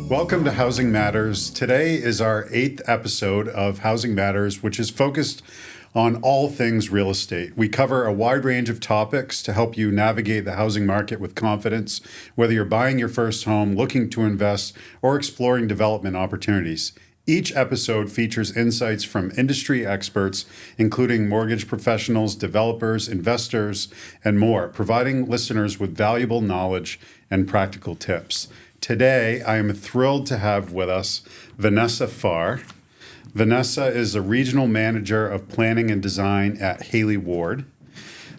Welcome to Housing Matters. Today is our 8th episode of Housing Matters, which is focused on all things real estate. We cover a wide range of topics to help you navigate the housing market with confidence, whether you're buying your first home, looking to invest, or exploring development opportunities. Each episode features insights from industry experts, including mortgage professionals, developers, investors, and more, providing listeners with valuable knowledge and practical tips. Today, I am thrilled to have with us Vanessa Farr. Vanessa is a regional manager of planning and design at Haley Ward.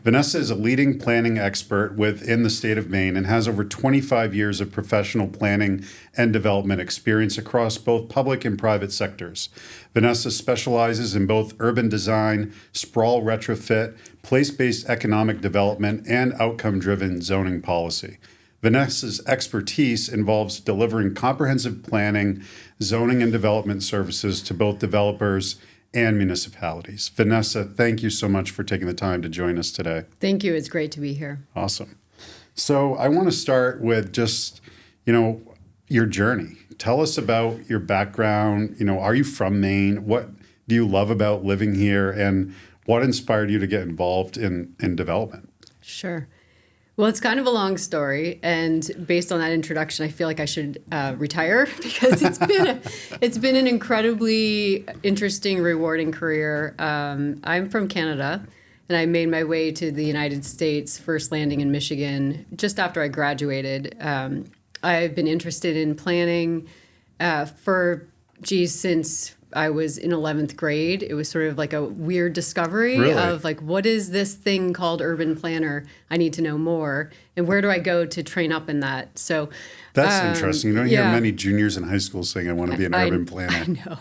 Vanessa is a leading planning expert within the state of Maine and has over 25 years of professional planning and development experience across both public and private sectors. Vanessa specializes in both urban design, sprawl retrofit, place-based economic development, and outcome-driven zoning policy. Vanessa's expertise involves delivering comprehensive planning, zoning, and development services to both developers and municipalities. Vanessa, thank you so much for taking the time to join us today. Thank you. It's great to be here. Awesome. So I want to start with just, your journey. Tell us about your background. Are you from Maine? What do you love about living here? And what inspired you to get involved in development? Sure. Well, it's kind of a long story, and based on that introduction, I feel like I should retire because it's been an incredibly interesting, rewarding career. I'm from Canada, and I made my way to the United States, first landing in Michigan just after I graduated. I've been interested in planning since I was in 11th grade. It was sort of like a weird discovery of like, what is this thing called urban planner? I need to know more. And where do I go to train up in that? So that's interesting. You don't hear many juniors in high school saying, I want to be an urban planner. I know.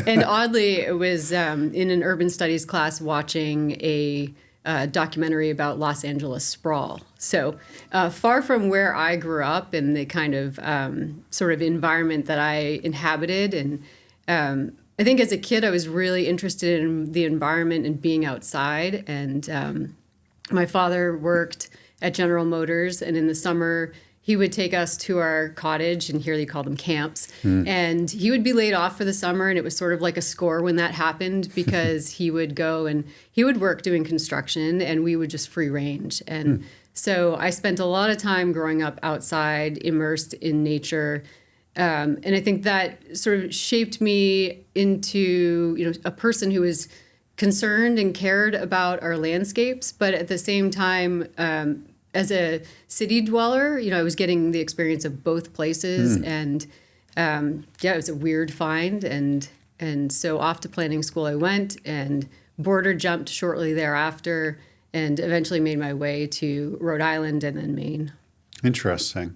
And oddly, it was in an urban studies class watching a documentary about Los Angeles sprawl. So far from where I grew up and the kind of sort of environment that I inhabited. And I think as a kid, I was really interested in the environment and being outside. And my father worked at General Motors, and in the summer, he would take us to our cottage, and here they call them camps. And he would be laid off for the summer, and it was sort of like a score when that happened because he would go and he would work doing construction, and we would just free range. And so I spent a lot of time growing up outside, immersed in nature. And I think that sort of shaped me into, a person who was concerned and cared about our landscapes, but at the same time, as a city dweller, I was getting the experience of both places, and it was a weird find, and so off to planning school I went, and border jumped shortly thereafter, and eventually made my way to Rhode Island and then Maine. Interesting.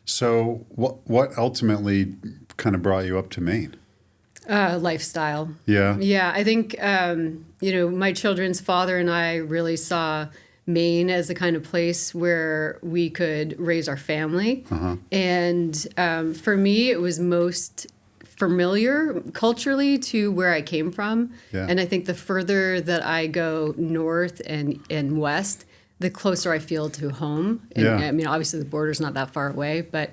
So what ultimately kind of brought you up to Maine? Lifestyle. Yeah. Yeah, I think, my children's father and I really saw Maine as the kind of place where we could raise our family. And for me, it was most familiar culturally to where I came from. Yeah. And I think the further that I go north and west, the closer I feel to home. And, I mean, obviously the border's not that far away, but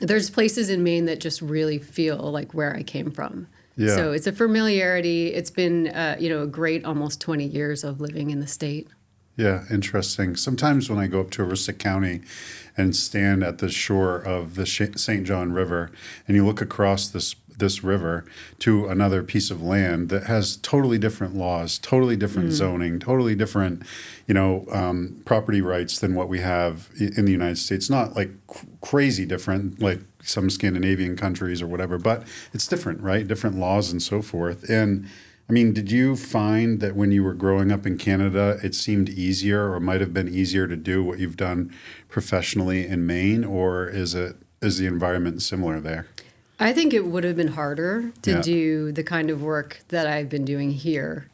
there's places in Maine that just really feel like where I came from. Yeah. So it's a familiarity. It's been, a great almost 20 years of living in the state. Yeah, interesting. Sometimes when I go up to Aroostook County and stand at the shore of the St. John River, and you look across this river to another piece of land that has totally different laws, totally different zoning, totally different, property rights than what we have in the United States. Not like crazy different, like some Scandinavian countries or whatever, but it's different, right? Different laws and so forth. And I mean, did you find that when you were growing up in Canada, it seemed easier or might have been easier to do what you've done professionally in Maine, or is the environment similar there? I think it would have been harder to do the kind of work that I've been doing here.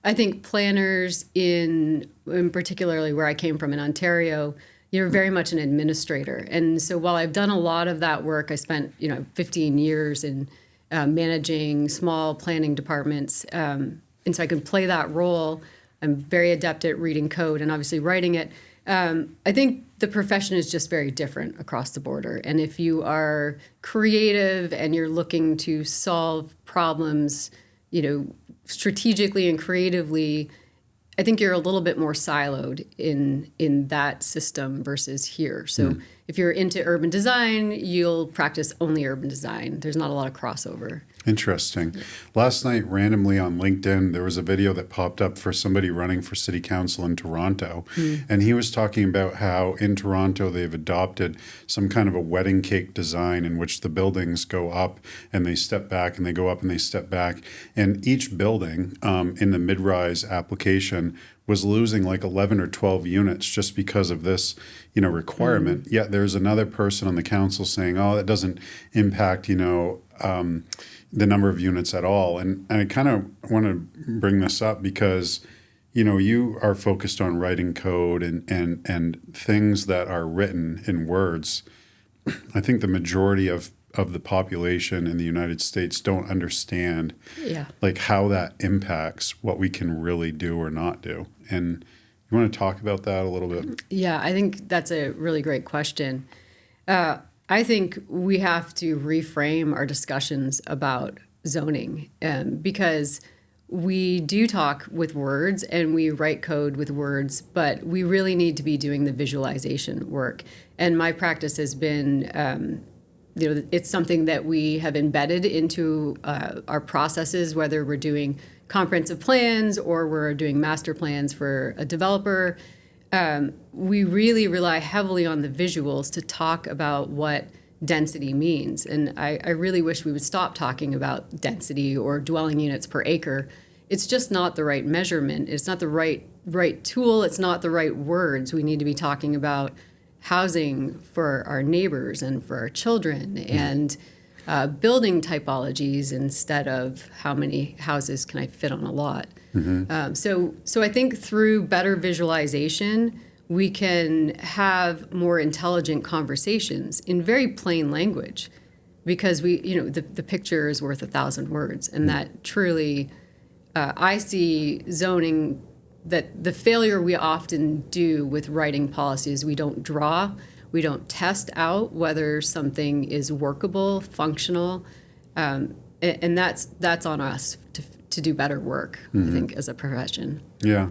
I think planners in particularly where I came from in Ontario, you're very much an administrator. And so while I've done a lot of that work, I spent, 15 years in managing small planning departments. And so I can play that role. I'm very adept at reading code and obviously writing it. I think the profession is just very different across the border. And if you are creative and you're looking to solve problems, strategically and creatively, I think you're a little bit more siloed in that system versus here. So if you're into urban design, you'll practice only urban design. There's not a lot of crossover. Interesting. Last night, randomly on LinkedIn, there was a video that popped up for somebody running for city council in Toronto. And he was talking about how in Toronto they've adopted some kind of a wedding cake design in which the buildings go up and they step back and they go up and they step back. And each building in the mid-rise application was losing like 11 or 12 units just because of this, requirement. Yet there's another person on the council saying, oh, that doesn't impact, the number of units at all. And I kind of want to bring this up because, you are focused on writing code and things that are written in words. I think the majority of the population in the United States don't understand like how that impacts what we can really do or not do. And you want to talk about that a little bit? Yeah, I think that's a really great question. I think we have to reframe our discussions about zoning because we do talk with words and we write code with words, but we really need to be doing the visualization work. And my practice has been, it's something that we have embedded into our processes, whether we're doing comprehensive plans or we're doing master plans for a developer. We really rely heavily on the visuals to talk about what density means. And I really wish we would stop talking about density or dwelling units per acre. It's just not the right measurement. It's not the right tool. It's not the right words. We need to be talking about housing for our neighbors and for our children and building typologies instead of how many houses can I fit on a lot. So I think through better visualization, we can have more intelligent conversations in very plain language because the picture is worth 1,000 words. And that truly, I see zoning, that the failure we often do with writing policies, we don't draw, we don't test out whether something is workable, functional, and that's on us to do better work, I think, as a profession. Yeah,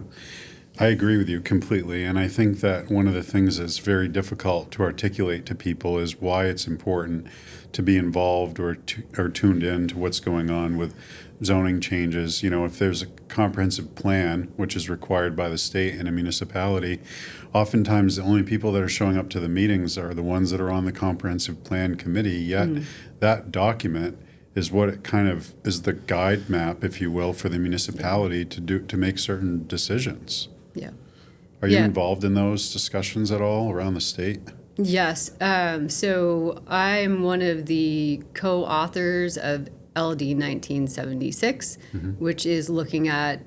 I agree with you completely. And I think that one of the things that's very difficult to articulate to people is why it's important to be involved or tuned in to what's going on with zoning changes. If there's a comprehensive plan, which is required by the state and a municipality, oftentimes the only people that are showing up to the meetings are the ones that are on the comprehensive plan committee. Yet that document is what it kind of is the guide map, if you will, for the municipality to make certain decisions. Yeah. Are you involved in those discussions at all around the state? Yes. So I'm one of the co-authors of LD 1976, which is looking at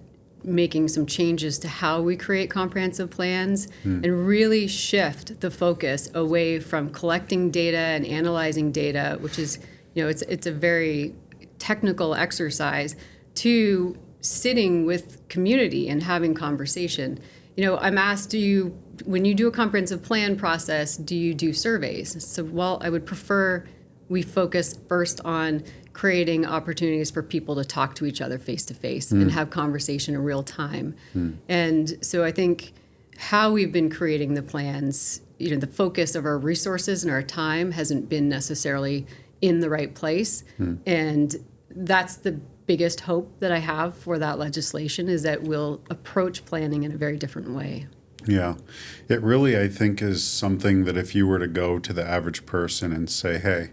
making some changes to how we create comprehensive plans and really shift the focus away from collecting data and analyzing data, which is, it's a very technical exercise, to sitting with community and having conversation. I'm asked, when you do a comprehensive plan process, do you do surveys? So, well, I would prefer we focus first on creating opportunities for people to talk to each other face to face and have conversation in real time. And so I think how we've been creating the plans, the focus of our resources and our time hasn't been necessarily in the right place. And that's the biggest hope that I have for that legislation, is that we'll approach planning in a very different way. Yeah. It really, I think, is something that if you were to go to the average person and say, hey,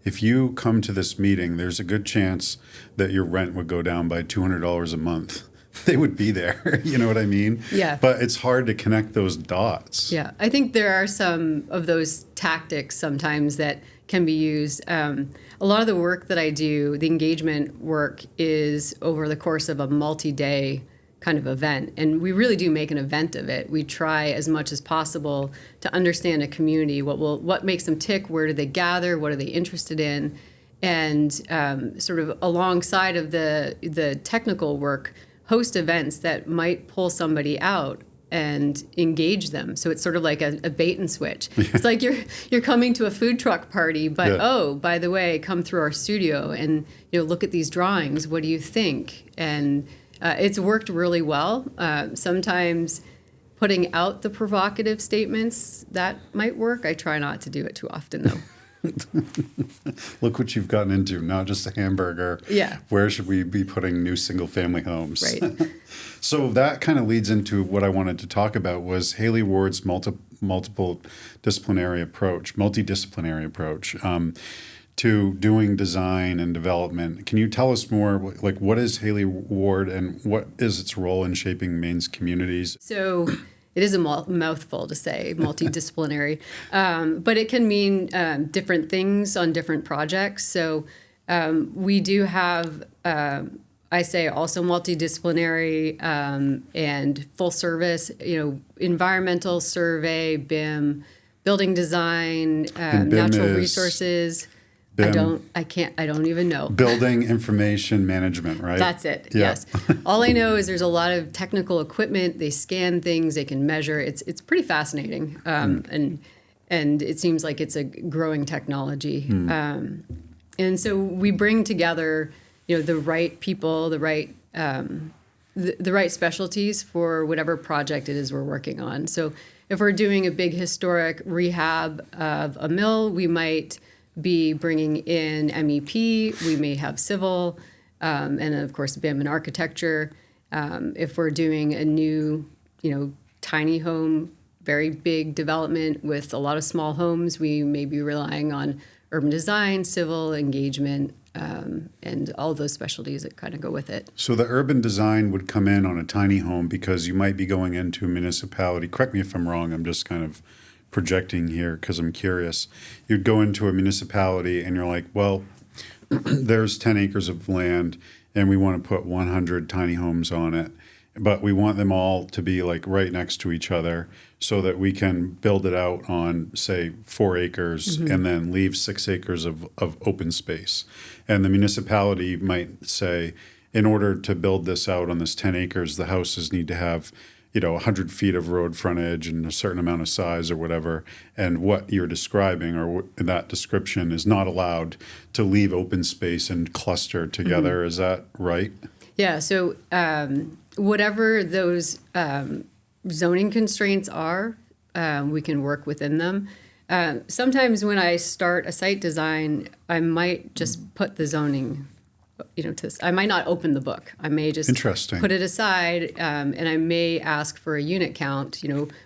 if you come to this meeting, there's a good chance that your rent would go down by $200 a month. They would be there. You know what I mean? Yeah. But it's hard to connect those dots. Yeah. I think there are some of those tactics sometimes that can be used. A lot of the work that I do, the engagement work, is over the course of a multi-day kind of event. And we really do make an event of it. We try as much as possible to understand a community, what makes them tick, where do they gather, what are they interested in, and sort of alongside of the technical work, host events that might pull somebody out and engage them. So it's sort of like a bait and switch. It's like you're coming to a food truck party, but oh, by the way, come through our studio and look at these drawings. What do you think? And it's worked really well. Sometimes putting out the provocative statements, that might work. I try not to do it too often, though. Look what you've gotten into, not just a hamburger. Yeah. Where should we be putting new single-family homes? Right. So that kind of leads into what I wanted to talk about was Haley Ward's multidisciplinary approach to doing design and development. Can you tell us more, like what is Haley Ward and what is its role in shaping Maine's communities? So it is a mouthful to say multidisciplinary, but it can mean different things on different projects. So we do have, I say also multidisciplinary and full service, environmental survey, BIM, building design, natural resources. BIM. I don't even know. Building information management, right? That's it. Yeah. Yes. All I know is there's a lot of technical equipment. They scan things. They can measure. It's pretty fascinating. And it seems like it's a growing technology. And so we bring together, the right people, the right specialties for whatever project it is we're working on. So if we're doing a big historic rehab of a mill, we might be bringing in MEP, we may have civil, and of course BIM and architecture. If we're doing a new, tiny home, very big development with a lot of small homes, we may be relying on urban design, civil, engagement, and all those specialties that kind of go with it. So the urban design would come in on a tiny home because you might be going into a municipality. Correct me if I'm wrong, I'm just kind of projecting here because I'm curious. You'd go into a municipality and you're like, well, there's 10 acres of land and we want to put 100 tiny homes on it, but we want them all to be like right next to each other so that we can build it out on, say, 4 acres and then leave 6 acres of open space. And the municipality might say, in order to build this out on this 10 acres, the houses need to have 100 feet of road frontage and a certain amount of size or whatever. And what you're describing or that description is not allowed to leave open space and cluster together. Is that right? Yeah. So whatever those zoning constraints are, we can work within them. Sometimes when I start a site design, I might just put the zoning I might not open the book. I may just put it aside, and I may ask for a unit count.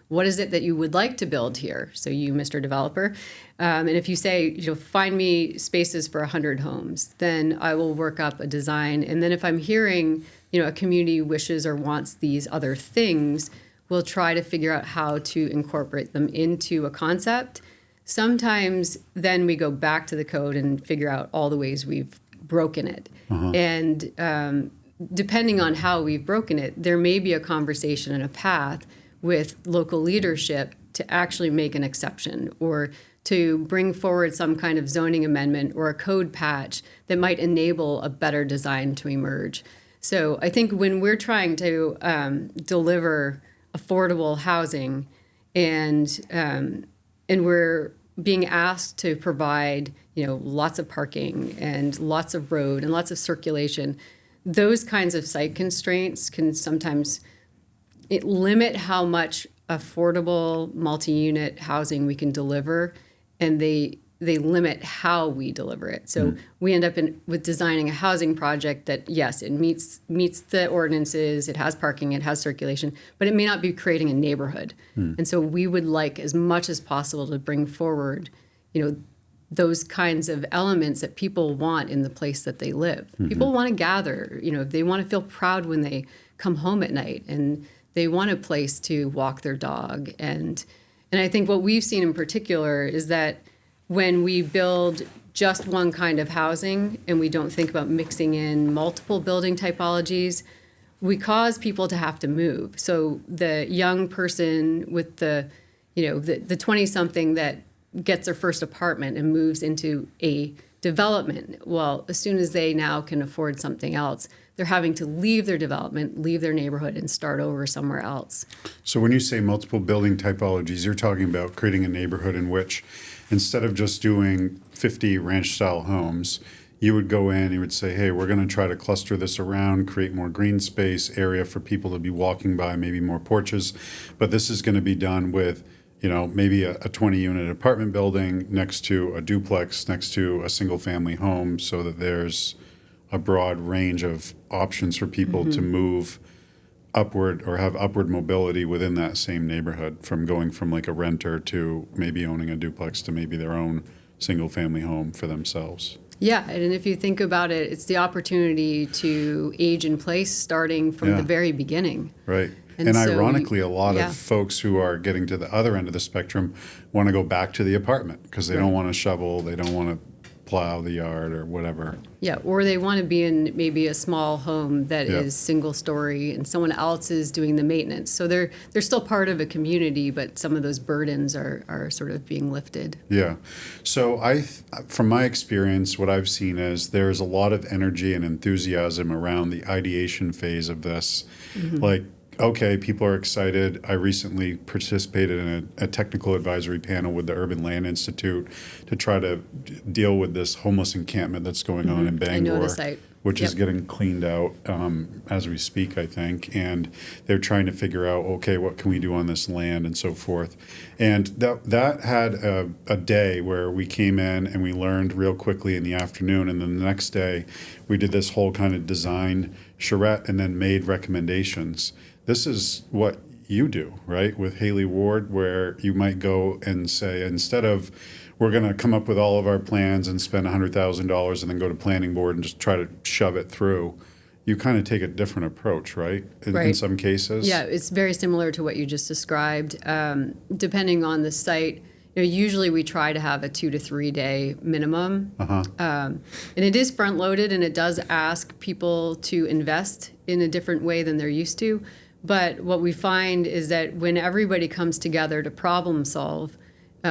What is it that you would like to build here? So you, Mr. Developer, and if you say, find me spaces for 100 homes, then I will work up a design. And then if I'm hearing, a community wishes or wants these other things, we'll try to figure out how to incorporate them into a concept. Sometimes then we go back to the code and figure out all the ways we've broken it. And depending on how we've broken it, there may be a conversation and a path with local leadership to actually make an exception or to bring forward some kind of zoning amendment or a code patch that might enable a better design to emerge. So I think when we're trying to deliver affordable housing and we're being asked to provide lots of parking and lots of road and lots of circulation, those kinds of site constraints can sometimes limit how much affordable multi-unit housing we can deliver, and they limit how we deliver it. So we end up with designing a housing project that, yes, it meets the ordinances, it has parking, it has circulation, but it may not be creating a neighborhood. And so we would like as much as possible to bring forward, those kinds of elements that people want in the place that they live. People want to gather, they want to feel proud when they come home at night, and they want a place to walk their dog. And I think what we've seen in particular is that when we build just one kind of housing and we don't think about mixing in multiple building typologies, we cause people to have to move. So the young person with the 20-something that gets their first apartment and moves into a development, well, as soon as they now can afford something else, they're having to leave their development, leave their neighborhood, and start over somewhere else. So when you say multiple building typologies, you're talking about creating a neighborhood in which instead of just doing 50 ranch-style homes, you would go in, you would say, hey, we're going to try to cluster this around, create more green space, area for people to be walking by, maybe more porches. But this is going to be done with, maybe a 20-unit apartment building next to a duplex, next to a single-family home, so that there's a broad range of options for people to move upward or have upward mobility within that same neighborhood, from going from like a renter to maybe owning a duplex to maybe their own single-family home for themselves. Yeah, and if you think about it, it's the opportunity to age in place starting from the very beginning. Right. And so ironically, a lot of folks who are getting to the other end of the spectrum want to go back to the apartment because they don't want to shovel, they don't want to plow the yard or whatever. Yeah, or they want to be in maybe a small home that is single story and someone else is doing the maintenance. So they're still part of a community, but some of those burdens are sort of being lifted. Yeah. So from my experience, what I've seen is there's a lot of energy and enthusiasm around the ideation phase of this. Like, okay, people are excited. I recently participated in a technical advisory panel with the Urban Land Institute to try to deal with this homeless encampment that's going on in Bangor. I know the site. Which is getting cleaned out as we speak, I think. And they're trying to figure out, okay, what can we do on this land and so forth. And that had a day where we came in and we learned real quickly in the afternoon. And then the next day, we did this whole kind of design charrette and then made recommendations. This is what you do, right, with Haley Ward, where you might go and say, instead of we're going to come up with all of our plans and spend $100,000 and then go to planning board and just try to shove it through, you kind of take a different approach, right? In some cases. Yeah, it's very similar to what you just described. Depending on the site, usually we try to have a 2 to 3 day minimum. And it is front loaded and it does ask people to invest in a different way than they're used to. But what we find is that when everybody comes together to problem solve,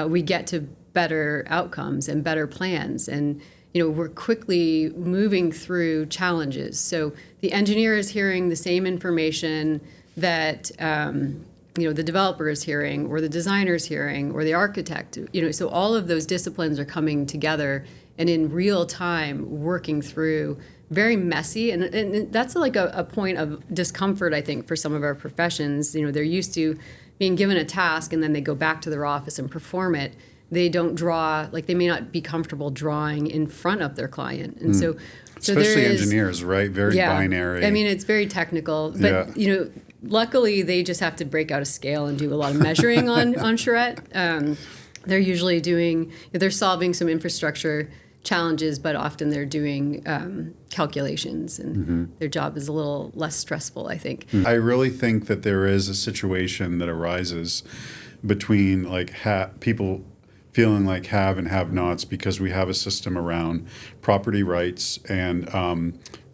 we get to better outcomes and better plans. And, we're quickly moving through challenges. So the engineer is hearing the same information that, the developer is hearing, or the designer is hearing, or the architect. So all of those disciplines are coming together and in real time working through very messy, and that's like a point of discomfort, I think, for some of our professions. They're used to being given a task and then they go back to their office and perform it. They don't draw, like they may not be comfortable drawing in front of their client. And so especially engineers, right? Very binary. I mean, it's very technical, but luckily they just have to break out a scale and do a lot of measuring on charrette. They're usually they're solving some infrastructure challenges, but often they're doing calculations, and their job is a little less stressful, I think. I really think that there is a situation that arises between like people feeling like have and have-nots because we have a system around property rights and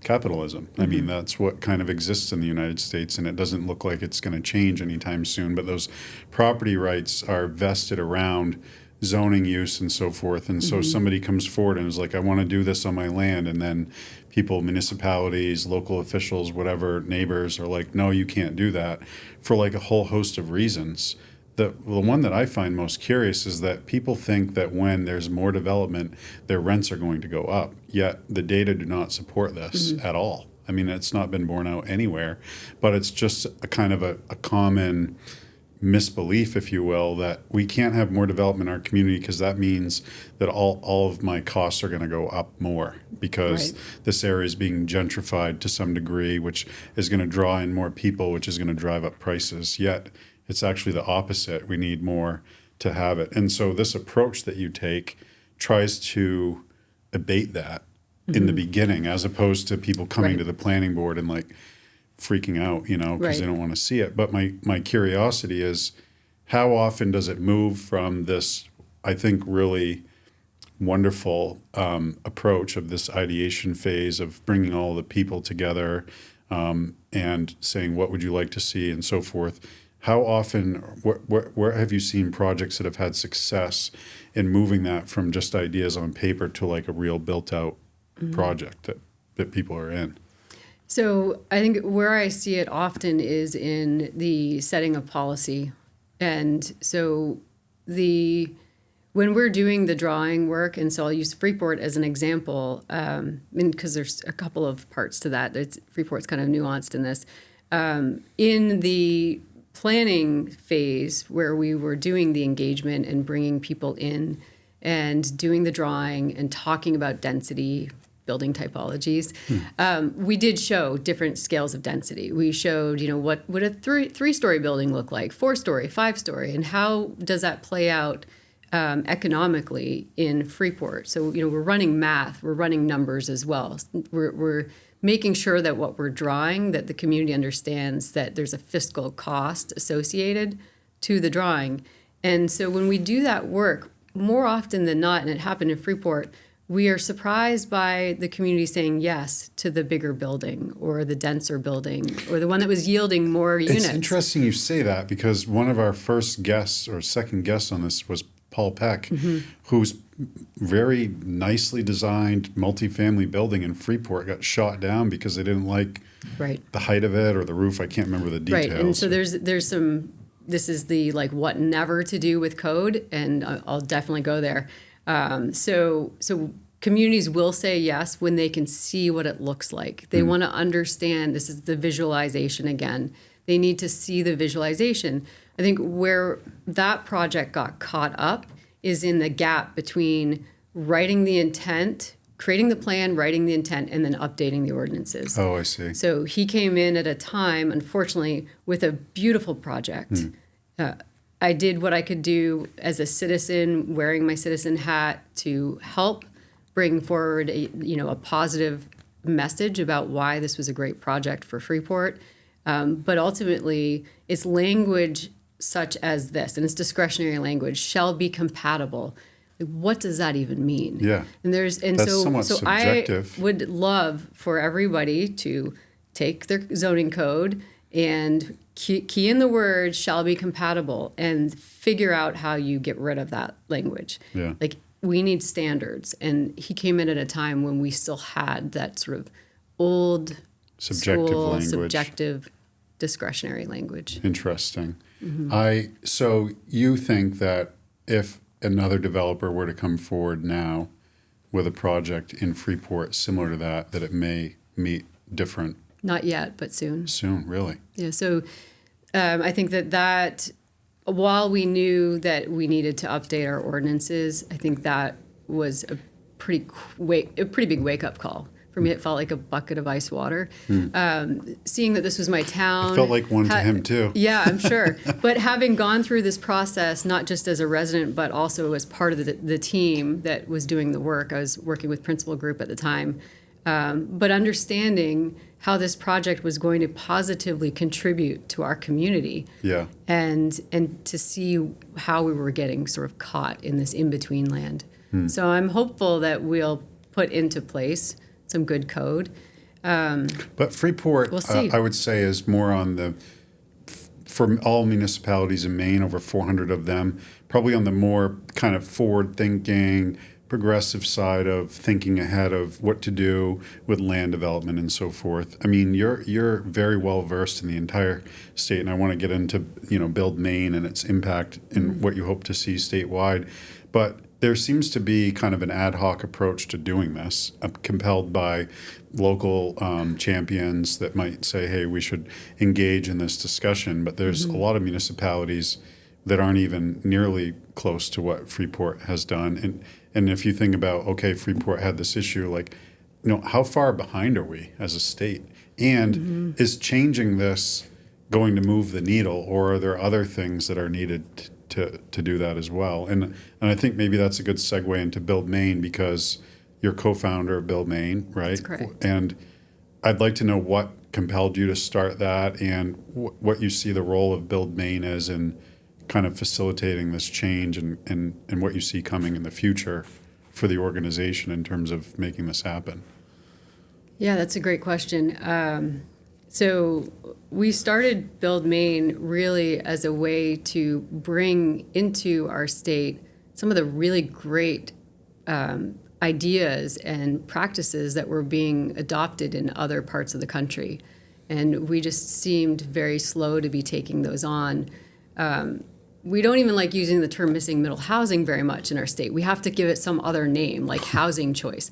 capitalism. I mean, that's what kind of exists in the United States, and it doesn't look like it's going to change anytime soon. But those property rights are vested around zoning use and so forth. And so somebody comes forward and is like, I want to do this on my land. And then people, municipalities, local officials, whatever, neighbors are like, no, you can't do that for like a whole host of reasons. The one that I find most curious is that people think that when there's more development, their rents are going to go up. Yet the data do not support this at all. I mean, it's not been borne out anywhere, but it's just a kind of a common misbelief, if you will, that we can't have more development in our community because that means that all of my costs are going to go up more because this area is being gentrified to some degree, which is going to draw in more people, which is going to drive up prices. Yet it's actually the opposite. We need more to have it. And so this approach that you take tries to abate that in the beginning, as opposed to people coming to the planning board and like freaking out, because they don't want to see it. But my curiosity is, how often does it move from this, I think, really wonderful approach of this ideation phase of bringing all the people together and saying, what would you like to see and so forth? How often, where have you seen projects that have had success in moving that from just ideas on paper to like a real built out project that people are in? So I think where I see it often is in the setting of policy. And so when we're doing the drawing work, and so I'll use Freeport as an example, because there's a couple of parts to that. Freeport's kind of nuanced in this. In the planning phase where we were doing the engagement and bringing people in and doing the drawing and talking about density, building typologies, we did show different scales of density. We showed, what would a three-story building look like, 4-story, 5-story, and how does that play out economically in Freeport. So, we're running math, we're running numbers as well. We're making sure that what we're drawing, that the community understands that there's a fiscal cost associated to the drawing. And so when we do that work, more often than not, and it happened in Freeport, we are surprised by the community saying yes to the bigger building or the denser building or the one that was yielding more units. It's interesting you say that, because one of our first guests or second guests on this was Paul Peck, whose very nicely designed multifamily building in Freeport got shot down because they didn't like the height of it or the roof. I can't remember the details. Right, and so there's some, this is the what never to do with code, and I'll definitely go there. So communities will say yes when they can see what it looks like. They want to understand, this is the visualization again. They need to see the visualization. I think where that project got caught up is in the gap between writing the intent, creating the plan, writing the intent, and then updating the ordinances. Oh, I see. So he came in at a time, unfortunately, with a beautiful project. I did what I could do as a citizen, wearing my citizen hat, to help bring forward a positive message about why this was a great project for Freeport. But ultimately, it's language such as this, and it's discretionary language, shall be compatible. What does that even mean? Yeah. That's somewhat subjective. I would love for everybody to take their zoning code and key in the word shall be compatible and figure out how you get rid of that language. Yeah. We need standards. And he came in at a time when we still had that sort of old subjective discretionary language. Interesting. So you think that if another developer were to come forward now with a project in Freeport similar to that it may meet different? Not yet, but soon. Soon, really? Yeah, so I think that while we knew that we needed to update our ordinances, I think that was a pretty big wake-up call. For me, it felt like a bucket of ice water. Seeing that this was my town. It felt like one to him, too. Yeah, I'm sure. But having gone through this process, not just as a resident, but also as part of the team that was doing the work, I was working with Principal Group at the time, but understanding how this project was going to positively contribute to our community. Yeah. And to see how we were getting sort of caught in this in-between land. So I'm hopeful that we'll put into place some good code. But Freeport, we'll see. I would say, is more on for all municipalities in Maine, over 400 of them, probably on the more kind of forward-thinking, progressive side of thinking ahead of what to do with land development and so forth. I mean, you're very well versed in the entire state, and I want to get into Build Maine and its impact and what you hope to see statewide. But there seems to be kind of an ad hoc approach to doing this, compelled by local champions that might say, hey, we should engage in this discussion. But there's a lot of municipalities that aren't even nearly close to what Freeport has done. And if you think about, okay, Freeport had this issue, how far behind are we as a state? And is changing this going to move the needle, or are there other things that are needed to do that as well? And I think maybe that's a good segue into Build Maine, because you're co-founder of Build Maine, right? That's correct. And I'd like to know what compelled you to start that, and what you see the role of Build Maine as in kind of facilitating this change, and what you see coming in the future for the organization in terms of making this happen. Yeah, that's a great question. So we started Build Maine really as a way to bring into our state some of the really great ideas and practices that were being adopted in other parts of the country. And we just seemed very slow to be taking those on. We don't even like using the term missing middle housing very much in our state. We have to give it some other name, like housing choice.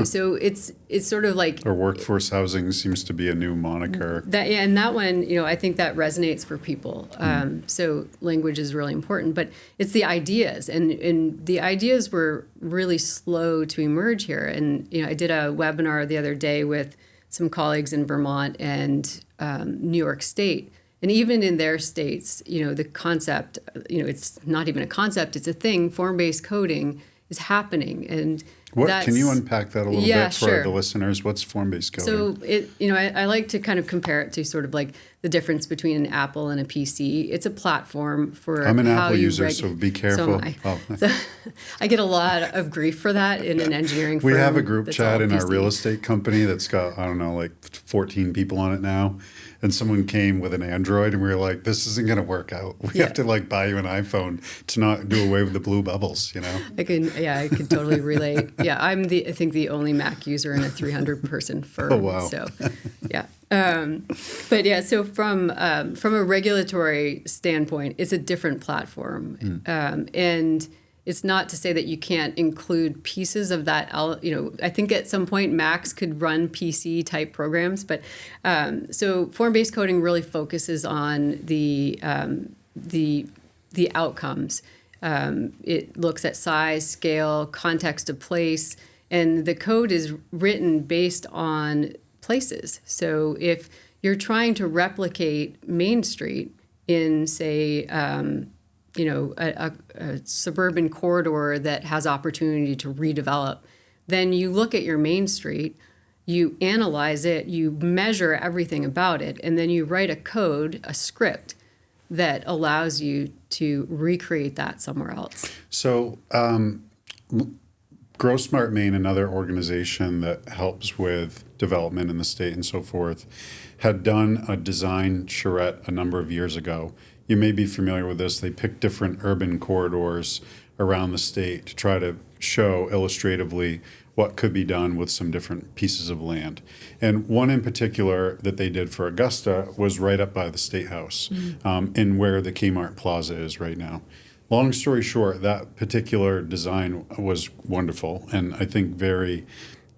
So it's sort of like, or workforce housing seems to be a new moniker. And that one, I think that resonates for people. So language is really important, but it's the ideas, and the ideas were really slow to emerge here. And I did a webinar the other day with some colleagues in Vermont and New York State. And even in their states, the concept, it's not even a concept, it's a thing. Form-based coding is happening. And can you unpack that a little bit for the listeners? What's form-based coding? So I like to kind of compare it to sort of like the difference between an Apple and a PC. It's a platform for I'm an how Apple you user, so be careful. So I get a lot of grief for that in an engineering firm. We have a group chat in PC. our real estate company that's got, like 14 people on it now. And someone came with an Android, and we were like, "This isn't going to work out. We have to buy you an iPhone to not do away with the blue bubbles." I can totally relate. Yeah, I think the only Mac user in a 300-person firm. Oh wow! So, yeah, so from a regulatory standpoint, it's a different platform, and it's not to say that you can't include pieces of that. I think at some point Macs could run PC type programs, but so form-based coding really focuses on the outcomes. It looks at size, scale, context of place, and the code is written based on places. So if you're trying to replicate Main Street in, say, a suburban corridor that has opportunity to redevelop, then you look at your Main Street, you analyze it, you measure everything about it, and then you write a code, a script that allows you to recreate that somewhere else. So Grow Smart Maine, another organization that helps with development in the state and so forth, had done a design charrette a number of years ago. You may be familiar with this. They picked different urban corridors around the state to try to show illustratively what could be done with some different pieces of land. And one in particular that they did for Augusta was right up by the State House, in where the Kmart Plaza is right now. Long story short, that particular design was wonderful, and I think very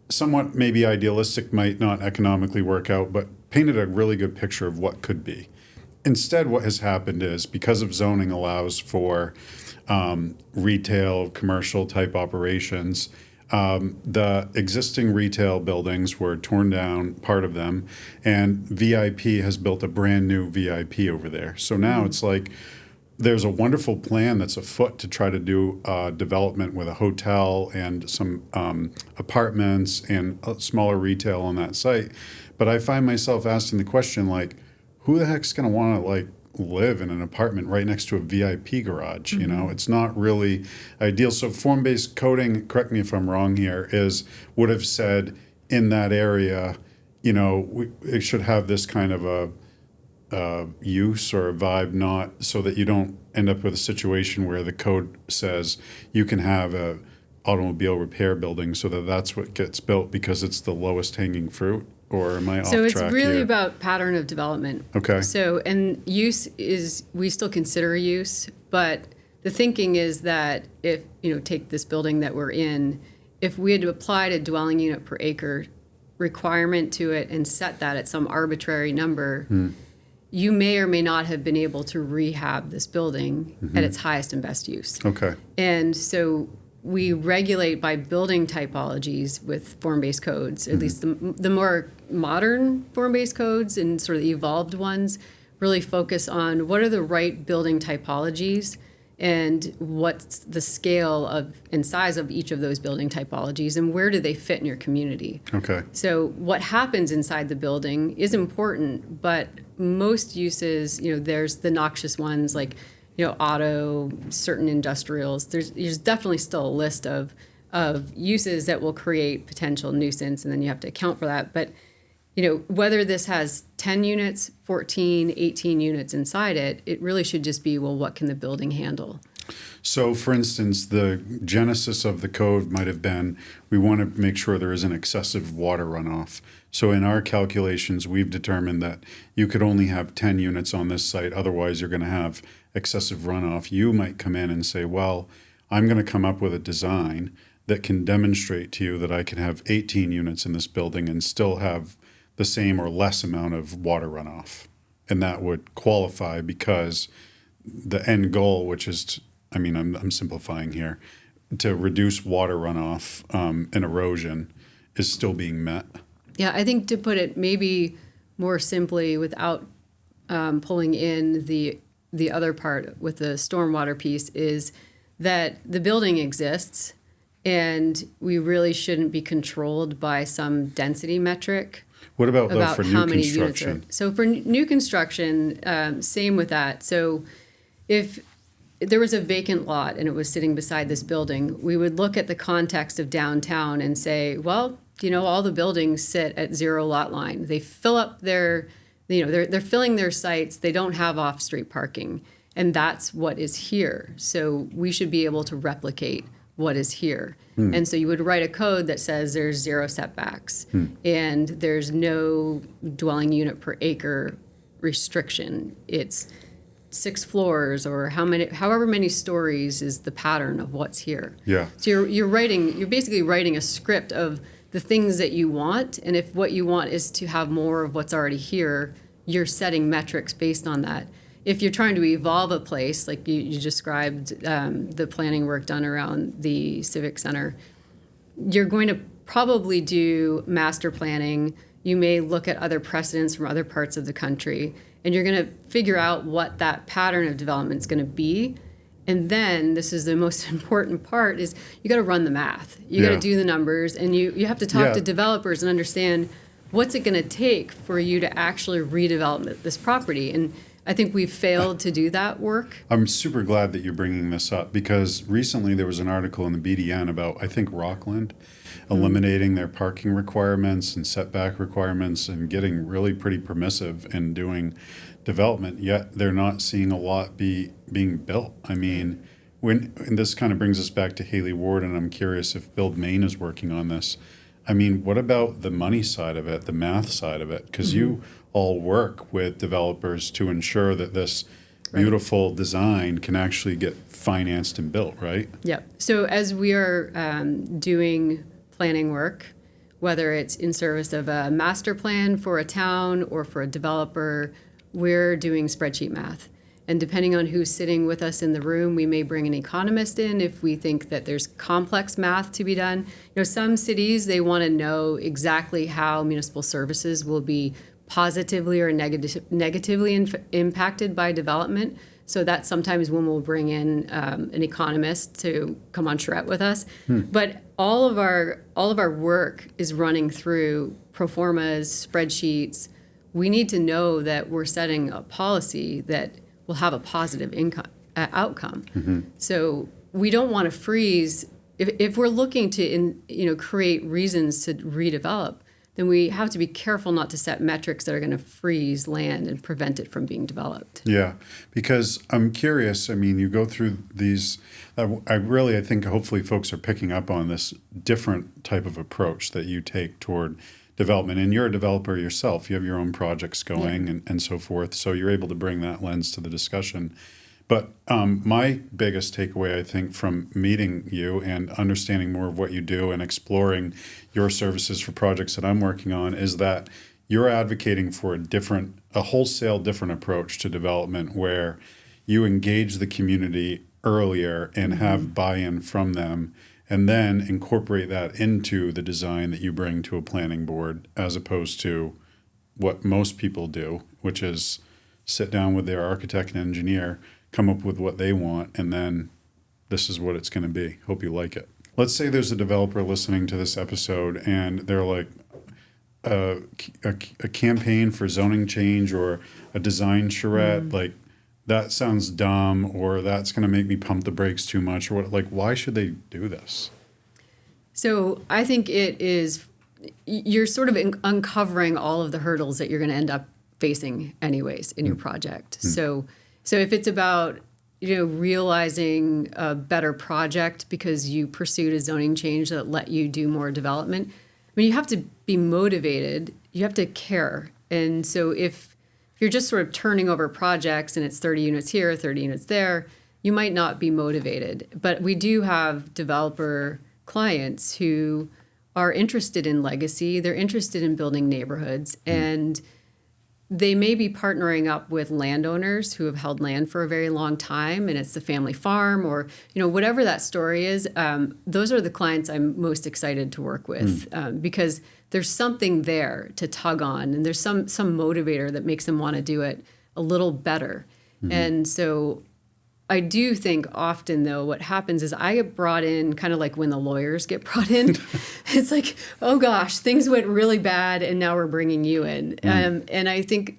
somewhat maybe idealistic, might not economically work out, but painted a really good picture of what could be. Instead, what has happened is, because of zoning allows for retail, commercial type operations, the existing retail buildings were torn down, part of them, and VIP has built a brand new VIP over there. So now it's like there's a wonderful plan that's afoot to try to do development with a hotel and some apartments and smaller retail on that site. But I find myself asking the question, who the heck's going to want to live in an apartment right next to a VIP garage? It's not really ideal. So form-based coding, correct me if I'm wrong here, would have said in that area, it should have this kind of a use or a vibe, not so that you don't end up with a situation where the code says you can have a automobile repair building, so that's what gets built because it's the lowest hanging fruit. Or am I off track here? So it's really about pattern of development. Okay. So, and use is, we still consider use, but the thinking is that if, take this building that we're in, if we had to apply a dwelling unit per acre requirement to it and set that at some arbitrary number, you may or may not have been able to rehab this building at its highest and best use. Okay. And so we regulate by building typologies with form-based codes, at least the more modern form-based codes and sort of the evolved ones really focus on what are the right building typologies and what's the scale of and size of each of those building typologies and where do they fit in your community. Okay. So what happens inside the building is important, but most uses, there's the noxious ones like auto, certain industrials. There's definitely still a list of uses that will create potential nuisance, and then you have to account for that. But whether this has 10 units, 14, 18 units inside it, it really should just be, well, what can the building handle? So, for instance, the genesis of the code might have been we want to make sure there isn't excessive water runoff. So, in our calculations, we've determined that you could only have 10 units on this site. Otherwise, you're going to have excessive runoff. You might come in and say, well, I'm going to come up with a design that can demonstrate to you that I can have 18 units in this building and still have the same or less amount of water runoff. And that would qualify because the end goal, which is, I'm simplifying here, to reduce water runoff and erosion is still being met. Yeah, I think to put it maybe more simply without pulling in the other part with the stormwater piece is that the building exists and we really shouldn't be controlled by some density metric. What about, though, about for how new many construction? units are. So for new construction, same with that. So if there was a vacant lot and it was sitting beside this building, we would look at the context of downtown and say, well, all the buildings sit at zero lot line. They fill up their, they're filling their sites. They don't have off-street parking. And that's what is here. So we should be able to replicate what is here. And so you would write a code that says there's zero setbacks and there's no dwelling unit per acre restriction. It's 6 floors or however many stories is the pattern of what's here. Yeah. So you're basically writing a script of the things that you want, and if what you want is to have more of what's already here, you're setting metrics based on that. If you're trying to evolve a place, like you described the planning work done around the Civic Center, you're going to probably do master planning. You may look at other precedents from other parts of the country, and you're going to figure out what that pattern of development is going to be. And then this is the most important part is you got to run the math. You got to do the numbers, and you have to talk to developers and understand what's it going to take for you to actually redevelop this property. And I think we've failed to do that work. I'm super glad that you're bringing this up because recently there was an article in the BDN about, I think, Rockland eliminating their parking requirements and setback requirements and getting really pretty permissive in doing development, yet they're not seeing a lot being built. I mean, and this kind of brings us back to Haley Ward, and I'm curious if Build Maine is working on this. I mean, what about the money side of it, the math side of it? Because you all work with developers to ensure that this beautiful design can actually get financed and built, right? Yep. So as we are doing planning work, whether it's in service of a master plan for a town or for a developer, we're doing spreadsheet math. And depending on who's sitting with us in the room, we may bring an economist in if we think that there's complex math to be done. Some cities, they want to know exactly how municipal services will be positively or negatively impacted by development. So that's sometimes when we'll bring in an economist to come on charrette with us. But all of our work is running through pro formas, spreadsheets. We need to know that we're setting a policy that will have a positive outcome. So we don't want to freeze. If we're looking to create reasons to redevelop, then we have to be careful not to set metrics that are going to freeze land and prevent it from being developed. Yeah, because I'm curious. I mean, you go through these. I think hopefully folks are picking up on this different type of approach that you take toward development. And you're a developer yourself. You have your own projects going and so forth. So you're able to bring that lens to the discussion. But my biggest takeaway, I think, from meeting you and understanding more of what you do and exploring your services for projects that I'm working on is that you're advocating for a wholesale different approach to development where you engage the community earlier and have buy-in from them and then incorporate that into the design that you bring to a planning board as opposed to what most people do, which is sit down with their architect and engineer, come up with what they want, and then this is what it's going to be. Hope you like it. Let's say there's a developer listening to this episode and they're like, a campaign for zoning change or a design charrette, like that sounds dumb or that's going to make me pump the brakes too much or what, like, why should they do this? So I think you're sort of uncovering all of the hurdles that you're going to end up facing anyways in your project. So if it's about, realizing a better project because you pursued a zoning change that let you do more development. I mean, you have to be motivated. You have to care. And so if you're just sort of turning over projects and it's 30 units here, 30 units there, you might not be motivated. But we do have developer clients who are interested in legacy. They're interested in building neighborhoods. And they may be partnering up with landowners who have held land for a very long time, and it's the family farm or, whatever that story is. Those are the clients I'm most excited to work with because there's something there to tug on, and there's some motivator that makes them want to do it a little better. And so I do think often, though, what happens is I get brought in kind of like when the lawyers get brought in. It's like, oh, gosh, things went really bad, and now we're bringing you in. And I think,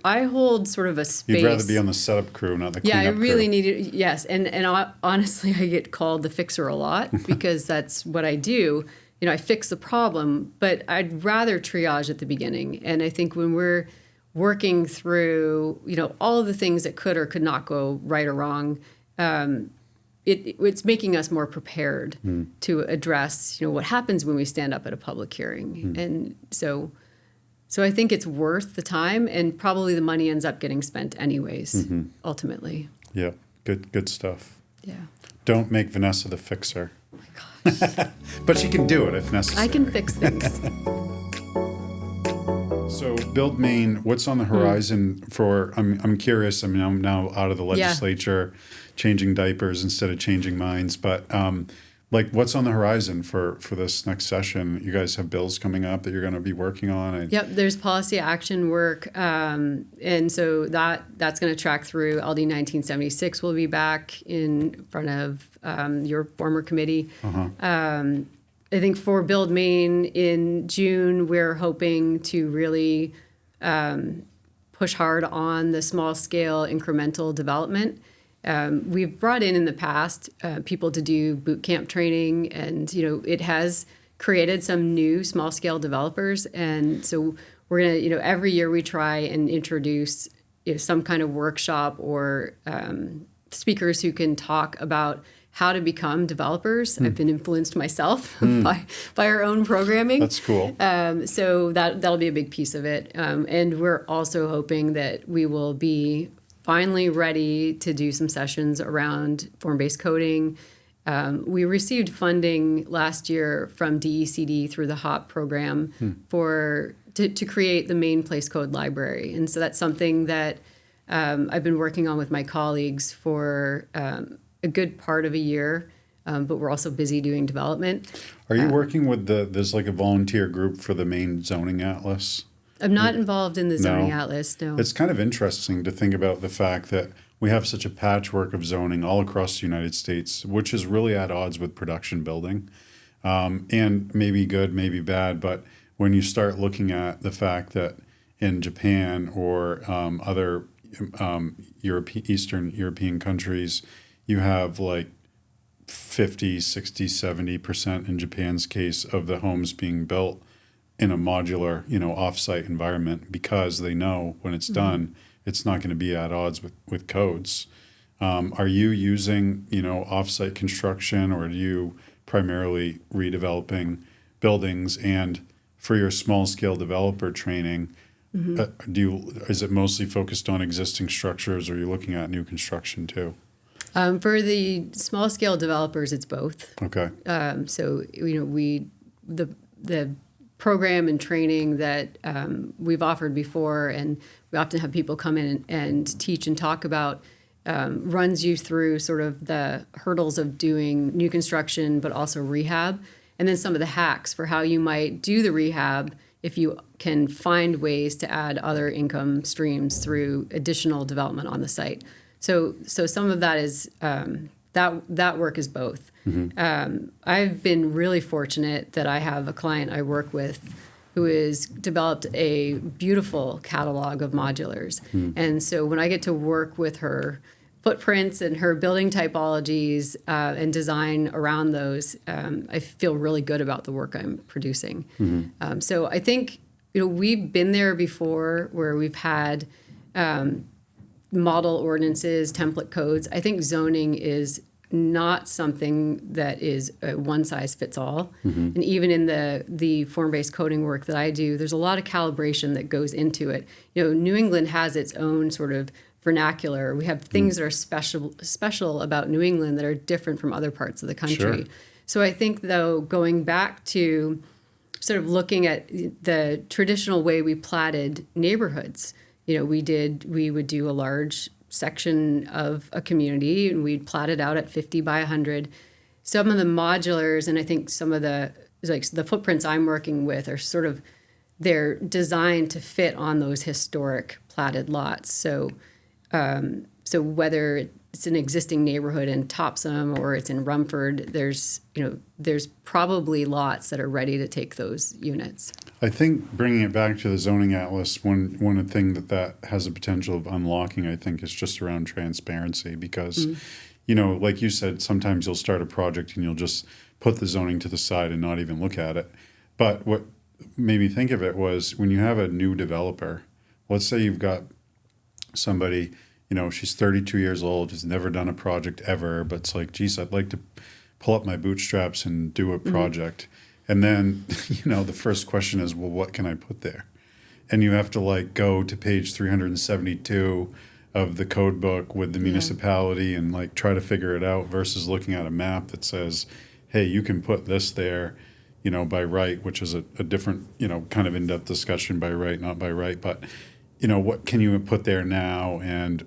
I hold sort of a space. You'd rather be on the setup crew, not the cleanup crew. Yeah, I really need it. Yes. And honestly, I get called the fixer a lot because that's what I do. I fix the problem, but I'd rather triage at the beginning. And I think when we're working through, all of the things that could or could not go right or wrong, it's making us more prepared to address, what happens when we stand up at a public hearing. And so I think it's worth the time, and probably the money ends up getting spent anyways, ultimately. Yeah, good stuff. Yeah. Don't make Vanessa the fixer. Oh my gosh. But she can do it if necessary. I can fix things. So Build Maine, what's on the horizon for, I'm curious, I'm now out of the legislature, changing diapers instead of changing minds, but what's on the horizon for this next session? You guys have bills coming up that you're going to be working on? Yep, there's policy action work, and so that's going to track through. LD 1976 will be back in front of your former committee. I think for Build Maine in June, we're hoping to really push hard on the small scale incremental development. We've brought in the past people to do boot camp training, and it has created some new small scale developers. And so we're gonna every year we try and introduce some kind of workshop or speakers who can talk about how to become developers. I've been influenced myself by our own programming. That's cool. So that'll be a big piece of it. And we're also hoping that we will be finally ready to do some sessions around form-based coding. We received funding last year from DECD through the HOP program to create the Maine Place Code Library. And so that's something that I've been working on with my colleagues for a good part of a year, but we're also busy doing development. Are you working with there's like a volunteer group for the Maine Zoning Atlas? I'm not involved in the zoning atlas, no. It's kind of interesting to think about the fact that we have such a patchwork of zoning all across the United States, which is really at odds with production building, and maybe good, maybe bad. But when you start looking at the fact that in Japan or other Eastern European countries, you have like 50, 60, 70% in Japan's case of the homes being built in a modular, off-site environment because they know when it's done, it's not going to be at odds with codes. Are you using, off-site construction, or are you primarily redeveloping buildings? And for your small-scale developer training, is it mostly focused on existing structures, or are you looking at new construction too? For the small scale developers, it's both. Okay. So the program and training that we've offered before, and we often have people come in and teach and talk about, runs you through sort of the hurdles of doing new construction, but also rehab, and then some of the hacks for how you might do the rehab if you can find ways to add other income streams through additional development on the site. So some of that is that work is both. I've been really fortunate that I have a client I work with who has developed a beautiful catalog of modulars. And so when I get to work with her footprints and her building typologies and design around those, I feel really good about the work I'm producing. So I think we've been there before, where we've had model ordinances, template codes. I think zoning is not something that is a one size fits all. And even in the form-based coding work that I do, there's a lot of calibration that goes into it. New England has its own sort of vernacular. We have things that are special about New England that are different from other parts of the country. Sure. So I think, though, going back to sort of looking at the traditional way we platted neighborhoods, we would do a large section of a community and we'd plat it out at 50 by 100. Some of the modulars, and I think some of the footprints I'm working with are sort of, they're designed to fit on those historic platted lots. So whether it's an existing neighborhood in Topsom or it's in Rumford, there's probably lots that are ready to take those units. I think bringing it back to the zoning atlas, one thing that has a potential of unlocking, I think, is just around transparency because, like you said, sometimes you'll start a project and you'll just put the zoning to the side and not even look at it. But what made me think of it was when you have a new developer, let's say you've got somebody, she's 32 years old, has never done a project ever, but it's like, geez, I'd like to pull up my bootstraps and do a project. And then, the first question is, well, what can I put there? And you have to go to page 372 of the code book with the municipality and try to figure it out versus looking at a map that says, hey, you can put this there, by right, which is a different, kind of in-depth discussion by right, not by right. But, what can you put there now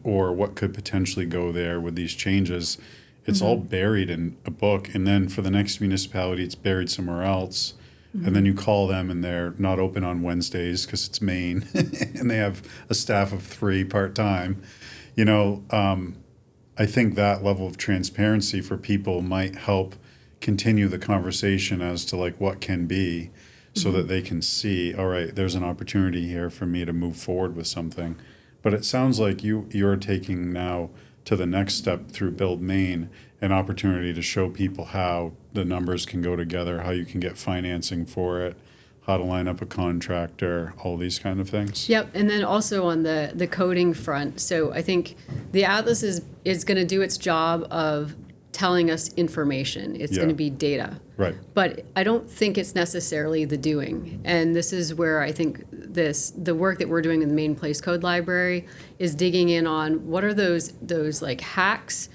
or what could potentially go there with these changes? It's all buried in a book, and then for the next municipality, it's buried somewhere else. And then you call them, and they're not open on Wednesdays because it's Maine, and they have a staff of 3 part-time. I think that level of transparency for people might help continue the conversation as to what can be, so that they can see, all right, there's an opportunity here for me to move forward with something. But it sounds like you're taking now to the next step through Build Maine, an opportunity to show people how the numbers can go together, how you can get financing for it, how to line up a contractor, all these kind of things. Yep, and then also on the coding front. So I think the Atlas is going to do its job of telling us information. It's going to be data. Right. But I don't think it's necessarily the doing. And this is where I think the work that we're doing in the Maine Place Code Library is digging in on what are those hacks,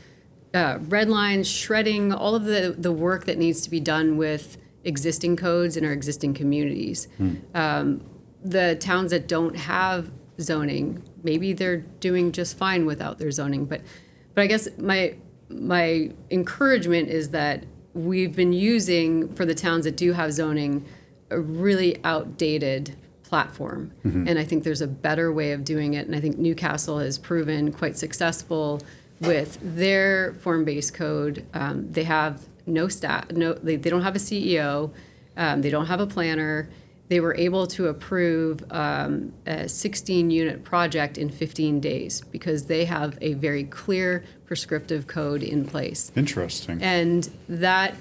red lines, shredding, all of the work that needs to be done with existing codes in our existing communities. The towns that don't have zoning, maybe they're doing just fine without their zoning. But I guess my encouragement is that we've been using, for the towns that do have zoning, a really outdated platform. And I think there's a better way of doing it. And I think Newcastle has proven quite successful with their form-based code. They have no staff, they don't have a CEO, they don't have a planner. They were able to approve a 16-unit project in 15 days because they have a very clear prescriptive code in place. Interesting. And that,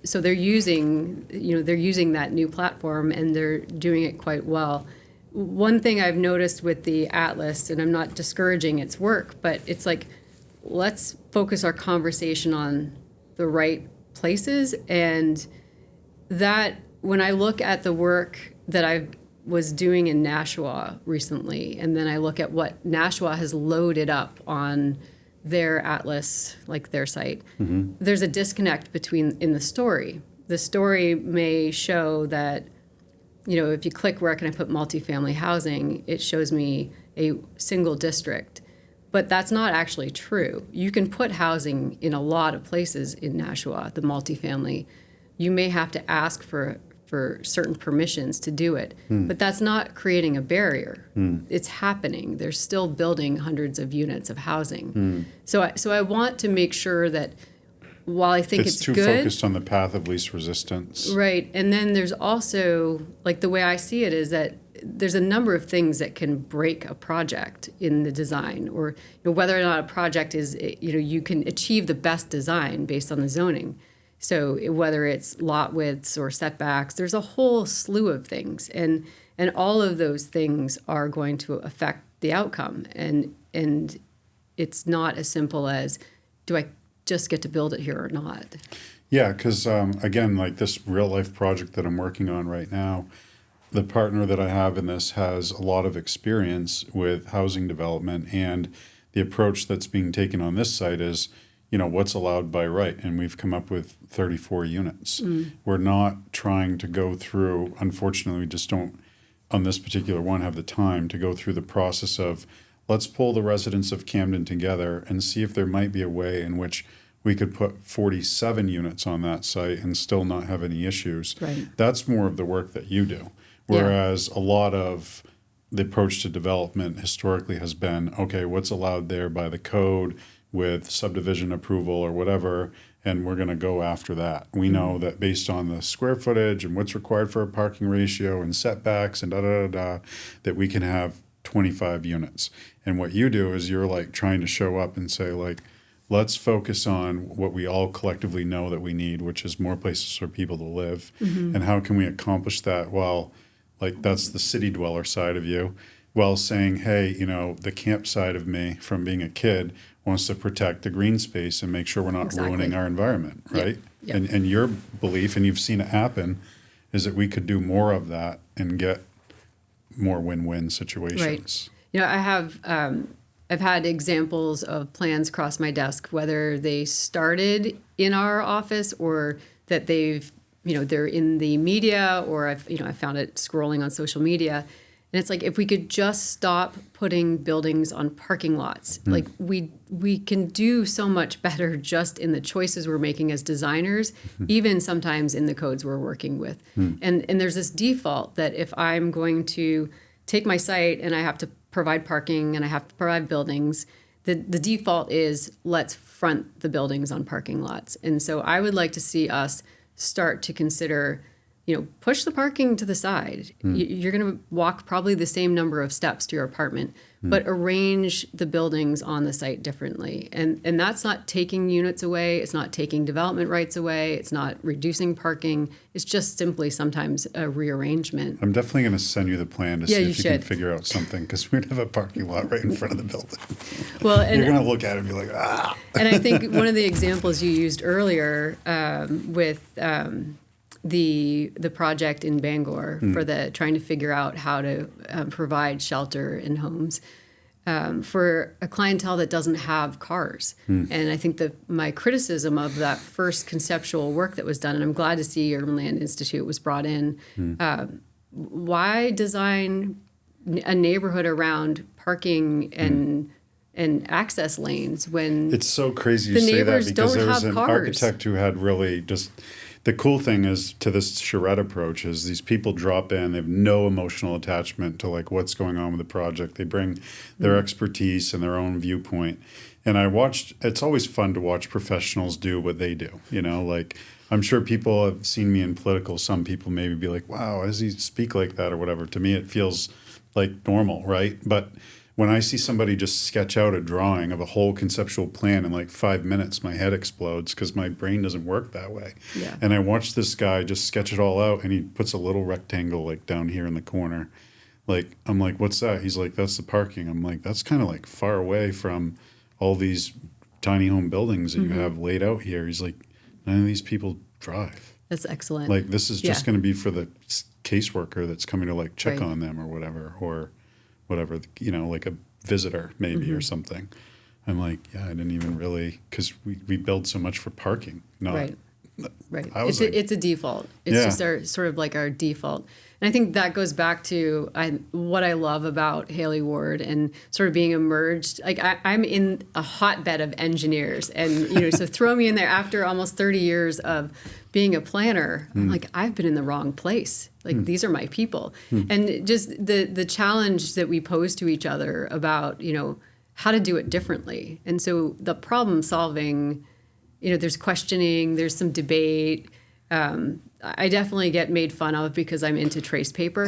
so they're using that new platform and they're doing it quite well. One thing I've noticed with the Atlas, and I'm not discouraging its work, but it's let's focus our conversation on the right places. And that, when I look at the work that I was doing in Nashua recently, and then I look at what Nashua has loaded up on their Atlas, their site, there's a disconnect in the story. The story may show that, if you click where can I put multifamily housing, it shows me a single district. But that's not actually true. You can put housing in a lot of places in Nashua, the multifamily. You may have to ask for certain permissions to do it, but that's not creating a barrier. It's happening. They're still building hundreds of units of housing. So I want to make sure that while I think it's too good, focused on the path of least resistance. Right. And then there's also, the way I see it is that there's a number of things that can break a project in the design, or whether or not a project is, you can achieve the best design based on the zoning. So whether it's lot widths or setbacks, there's a whole slew of things. And all of those things are going to affect the outcome. And it's not as simple as, do I just get to build it here or not? Yeah, because again, like this real life project that I'm working on right now, the partner that I have in this has a lot of experience with housing development, and the approach that's being taken on this site is, what's allowed by right, and we've come up with 34 units. We're not trying to go through, unfortunately, we just don't, on this particular one, have the time to go through the process of, let's pull the residents of Camden together and see if there might be a way in which we could put 47 units on that site and still not have any issues. Right. That's more of the work that you do. Whereas a lot of the approach to development historically has been, okay, what's allowed there by the code with subdivision approval or whatever, and we're going to go after that. We know that based on the square footage and what's required for a parking ratio and setbacks and that we can have 25 units. And what you do is you're like trying to show up and say, like, let's focus on what we all collectively know that we need, which is more places for people to live. And how can we accomplish that while, like, that's the city dweller side of you, while saying, hey, the camp side of me from being a kid wants to protect the green space and make sure we're not ruining our environment, right? Yep. And your belief, and you've seen it happen, is that we could do more of that and get more win-win situations. Right. I've had examples of plans cross my desk, whether they started in our office or that they're in the media, or I found it scrolling on social media. And it's like, if we could just stop putting buildings on parking lots, like we can do so much better just in the choices we're making as designers, even sometimes in the codes we're working with. And there's this default that if I'm going to take my site and I have to provide parking and I have to provide buildings, the default is let's front the buildings on parking lots. And so I would like to see us start to consider, push the parking to the side. You're going to walk probably the same number of steps to your apartment, but arrange the buildings on the site differently. And that's not taking units away. It's not taking development rights away. It's not reducing parking. It's just simply sometimes a rearrangement. I'm definitely going to send you the plan to see if you should. can figure out something, because we'd have a parking lot right in front of the building. Well, and you're going to look at it and be like, ah. And I think one of the examples you used earlier with the project in Bangor for trying to figure out how to provide shelter in homes for a clientele that doesn't have cars. And I think that my criticism of that first conceptual work that was done, and I'm glad to see Urban Land Institute was brought in, why design a neighborhood around parking and access lanes when it's so crazy you say that, because there was an cars. architect who had really just, the cool thing is to this charrette approach is these people drop in, they have no emotional attachment to like what's going on with the project. They bring their expertise and their own viewpoint. And it's always fun to watch professionals do what they do. Like, I'm sure people have seen me in political. Some people maybe be like, wow, why does he speak like that or whatever? To me, it feels like normal, right? But when I see somebody just sketch out a drawing of a whole conceptual plan in like 5 minutes, my head explodes because my brain doesn't work that way. Yeah. And I watch this guy just sketch it all out, and he puts a little rectangle like down here in the corner. Like, I'm like, what's that? He's like, that's the parking. I'm like, that's kind of like far away from all these tiny home buildings that you have laid out here. He's like, none of these people drive. That's excellent. Like, this is just going to be for the caseworker that's coming to like check on them or whatever, like a visitor maybe or something. I'm like, yeah, I didn't even really, because we build so much for parking. Right. It's a default. It's just our sort of like our default. And I think that goes back to what I love about Haley Ward and sort of being emerged. Like I'm in a hotbed of engineers, and so throw me in there after almost 30 years of being a planner. I'm like, I've been in the wrong place. Like these are my people, and just the challenge that we pose to each other about how to do it differently. And so the problem solving, there's questioning, there's some debate. I definitely get made fun of because I'm into trace paper,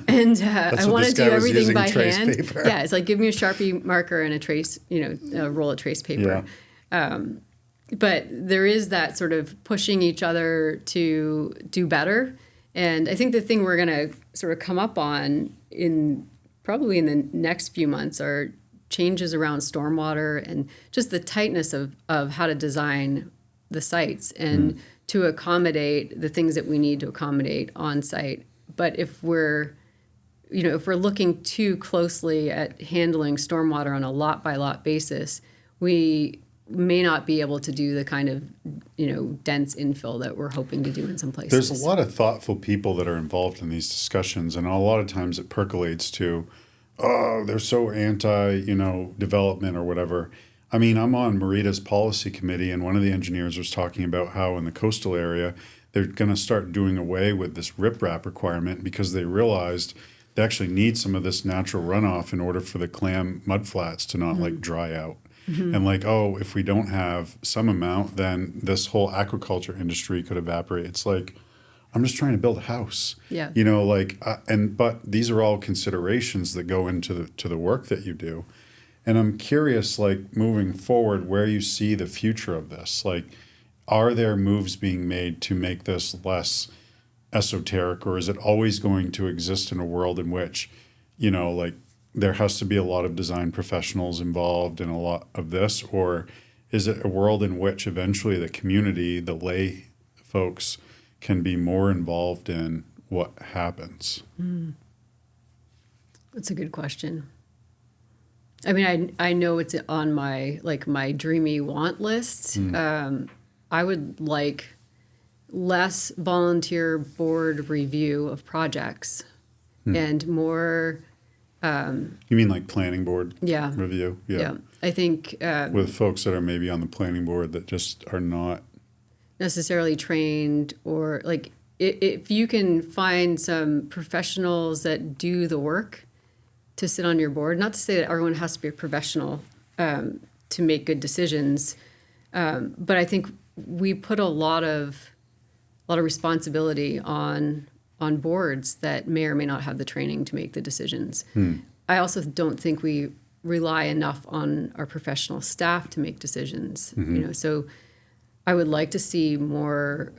and I want to do everything by hand. Paper. Yeah, it's like, give me a Sharpie marker and a trace, a roll of trace paper. Yeah. But there is that sort of pushing each other to do better. And I think the thing we're going to sort of come up on in probably in the next few months are changes around stormwater and just the tightness of how to design the sites and to accommodate the things that we need to accommodate on site. But if we're looking too closely at handling stormwater on a lot by lot basis, we may not be able to do the kind of, dense infill that we're hoping to do in some places. There's a lot of thoughtful people that are involved in these discussions, and a lot of times it percolates to, oh, they're so anti, development or whatever. I mean, I'm on Marita's policy committee, and one of the engineers was talking about how in the coastal area, they're going to start doing away with this riprap requirement because they realized they actually need some of this natural runoff in order for the clam mudflats to not dry out. And if we don't have some amount, then this whole aquaculture industry could evaporate. It's like, I'm just trying to build a house. Yeah. But these are all considerations that go into the work that you do. And I'm curious, moving forward, where you see the future of this. Are there moves being made to make this less esoteric, or is it always going to exist in a world in which, there has to be a lot of design professionals involved in a lot of this? Or is it a world in which eventually the community, the lay folks, can be more involved in what happens? That's a good question. I mean, I know it's on my dreamy want list. I would like less volunteer board review of projects and more. You mean like planning board Yeah. review? Yeah. I think with folks that are maybe on the planning board that just are not necessarily trained, or if you can find some professionals that do the work to sit on your board, not to say that everyone has to be a professional to make good decisions, but I think we put a lot of responsibility on boards that may or may not have the training to make the decisions. I also don't think we rely enough on our professional staff to make decisions. So I would like to see more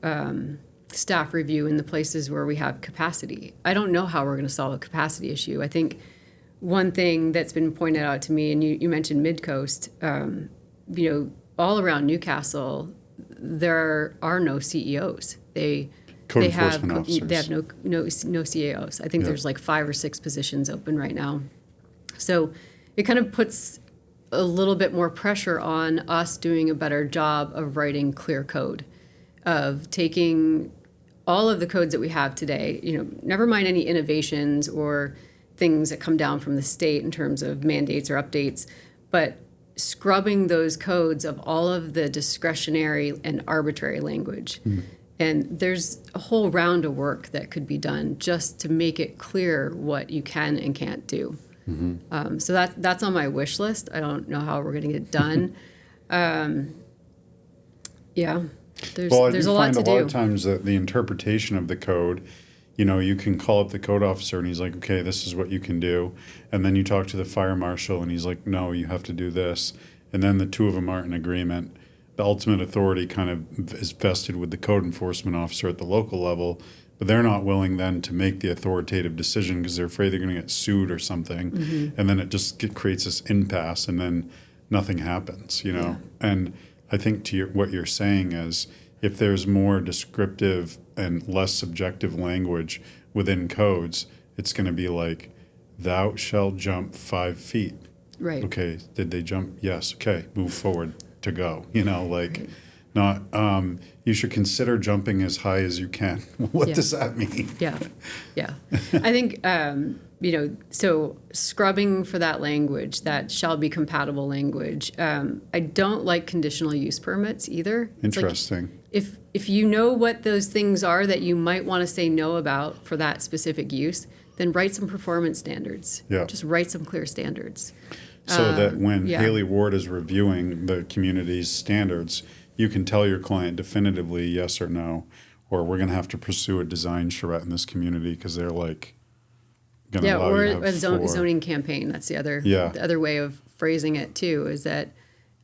staff review in the places where we have capacity. I don't know how we're going to solve a capacity issue. I think one thing that's been pointed out to me, and you mentioned Mid-Coast, all around Newcastle, there are no CEOs. They have no CEOs. I think there's 5 or 6 positions open right now. So it kind of puts a little bit more pressure on us doing a better job of writing clear code, of taking all of the codes that we have today, never mind any innovations or things that come down from the state in terms of mandates or updates, but scrubbing those codes of all of the discretionary and arbitrary language. And there's a whole round of work that could be done just to make it clear what you can and can't do. So that's on my wish list. I don't know how we're going to get it done. There's a lot to do. A lot of times the interpretation of the code, you can call up the code officer and he's like, okay, this is what you can do. And then you talk to the fire marshal and he's like, no, you have to do this. And then the two of them aren't in agreement. The ultimate authority kind of is vested with the code enforcement officer at the local level, but they're not willing then to make the authoritative decision because they're afraid they're going to get sued or something. And then it just creates this impasse and then nothing happens, And I think what you're saying is if there's more descriptive and less subjective language within codes, it's going to be like, thou shalt jump 5 feet. Right. Okay, did they jump? Yes. Okay, move forward to go. Not, you should consider jumping as high as you can. What does that mean? Yeah. I think, so scrubbing for that language, that shall be compatible language. I don't like conditional use permits either. Interesting. If you know what those things are that you might want to say no about for that specific use, then write some performance standards. Yeah. Just write some clear standards. So that when Haley Ward is reviewing the community's standards, you can tell your client definitively yes or no, or we're going to have to pursue a design charrette in this community because they're going to allow or you to have a zoning campaign. That's the other way of phrasing it too, is that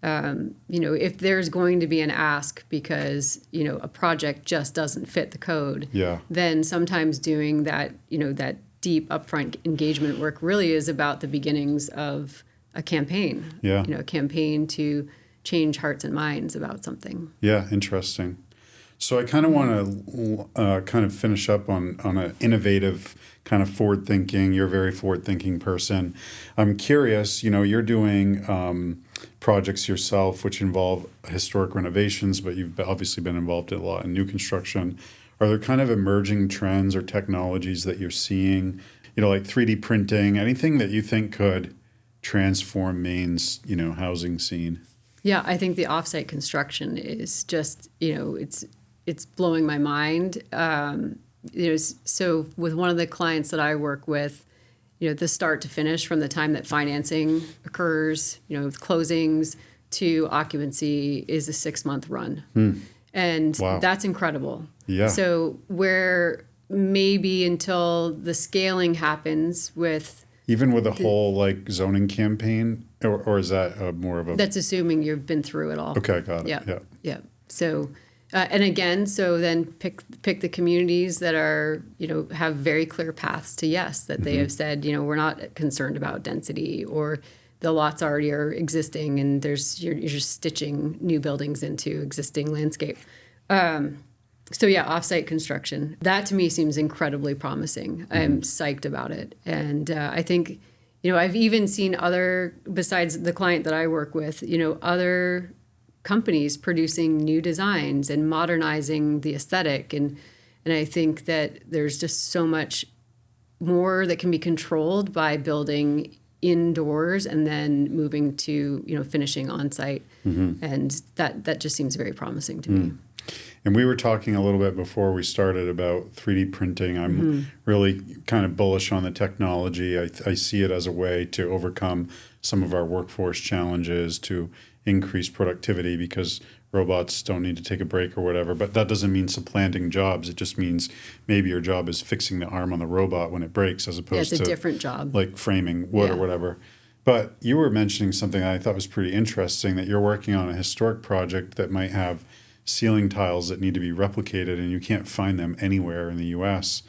if there's going to be an ask because a project just doesn't fit the code, then sometimes doing that that deep upfront engagement work really is about the beginnings of a campaign. Yeah. A campaign to change hearts and minds about something. Yeah, interesting. So I kind of want to kind of finish up on an innovative kind of forward thinking. You're a very forward thinking person. I'm curious, you're doing projects yourself which involve historic renovations, but you've obviously been involved a lot in new construction. Are there kind of emerging trends or technologies that you're seeing, like 3D printing, anything that you think could transform Maine's, housing scene? Yeah, I think the offsite construction is just, it's blowing my mind. So with one of the clients that I work with, the start to finish from the time that financing occurs, with closings to occupancy is a 6-month run. And Wow. that's incredible. Yeah. So where maybe until the scaling happens with... Even with a whole zoning campaign, or is that more of a... That's assuming you've been through it all. Okay, got it. Yeah. Yeah. So, and again, so then pick the communities that are, have very clear paths to yes, that they have said, we're not concerned about density, or the lots already are existing and you're just stitching new buildings into existing landscape. So yeah, offsite construction. That to me seems incredibly promising. I'm psyched about it. And I think, I've even seen besides the client that I work with, other companies producing new designs and modernizing the aesthetic. And I think that there's just so much more that can be controlled by building indoors and then moving to, finishing on site. And that just seems very promising to me. And we were talking a little bit before we started about 3D printing. I'm really kind of bullish on the technology. I see it as a way to overcome some of our workforce challenges, to increase productivity, because robots don't need to take a break or whatever. But that doesn't mean supplanting jobs. It just means maybe your job is fixing the arm on the robot when it breaks, as opposed to it's a different job, like framing wood or whatever. But you were mentioning something that I thought was pretty interesting, that you're working on a historic project that might have ceiling tiles that need to be replicated and you can't find them anywhere in the U.S.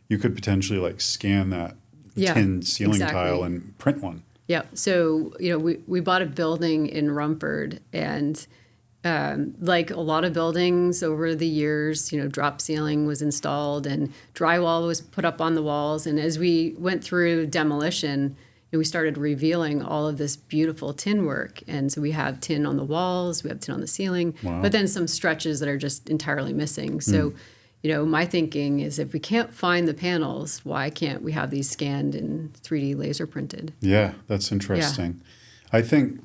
You could potentially scan that tin ceiling tile and print one. Yeah. So, we bought a building in Rumford, and like a lot of buildings over the years, drop ceiling was installed and drywall was put up on the walls. And as we went through demolition, we started revealing all of this beautiful tin work. And so we have tin on the walls, we have tin on the ceiling, but then some stretches that are just entirely missing. So, my thinking is, if we can't find the panels, why can't we have these scanned and 3D laser printed? Yeah, that's interesting. Yeah. I think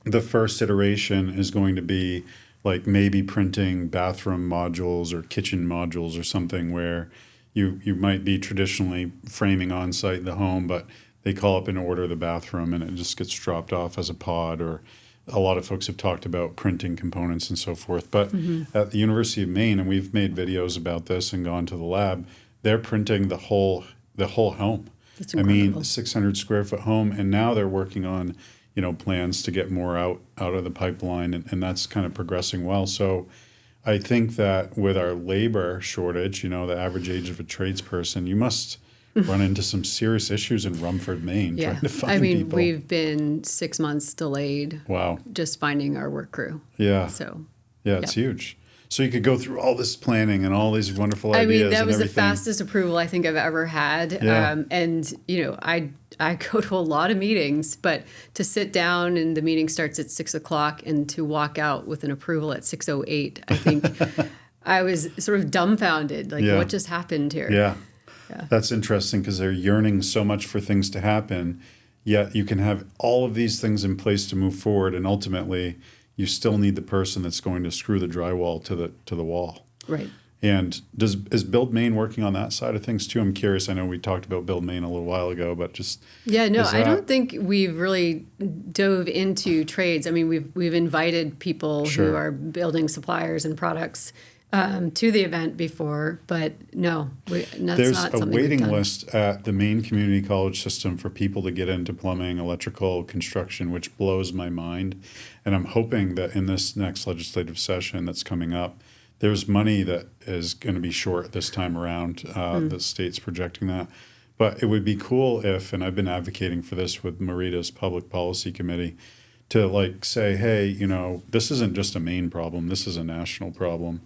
the first iteration is going to be maybe printing bathroom modules or kitchen modules or something, where you might be traditionally framing on site the home, but they call up and order the bathroom and it just gets dropped off as a pod. Or a lot of folks have talked about printing components and so forth. But at the University of Maine, and we've made videos about this and gone to the lab, they're printing the whole home. That's incredible. 600 square foot home, and now they're working on plans to get more out of the pipeline, and that's kind of progressing well. So I think that with our labor shortage, the average age of a tradesperson, you must run into some serious issues in Rumford, Maine, trying to find people. We've been 6 months delayed. Wow. Just finding our work crew. Yeah. So. Yeah, it's huge. So you could go through all this planning and all these wonderful ideas. That was and the fastest approval I think I've ever had. Yeah. And I go to a lot of meetings, but to sit down and the meeting starts at 6:00 and to walk out with an approval at 6:08, I think I was sort of dumbfounded. What just happened here? Yeah. That's interesting, because they're yearning so much for things to happen, yet you can have all of these things in place to move forward, and ultimately you still need the person that's going to screw the drywall to the wall. Right. And is Build Maine working on that side of things too? I'm curious. I know we talked about Build Maine a little while ago, but just I don't think we've really dove into trades. We've invited people who are building suppliers and products to the event before, but no, there's a waiting list at the Maine Community College system for people to get into plumbing, electrical, construction, which blows my mind. And I'm hoping that in this next legislative session that's coming up, there's money that is going to be short this time around. The state's projecting that. But it would be cool if, and I've been advocating for this with Marita's Public Policy Committee, to like say, hey, you know, this isn't just a Maine problem, this is a national problem.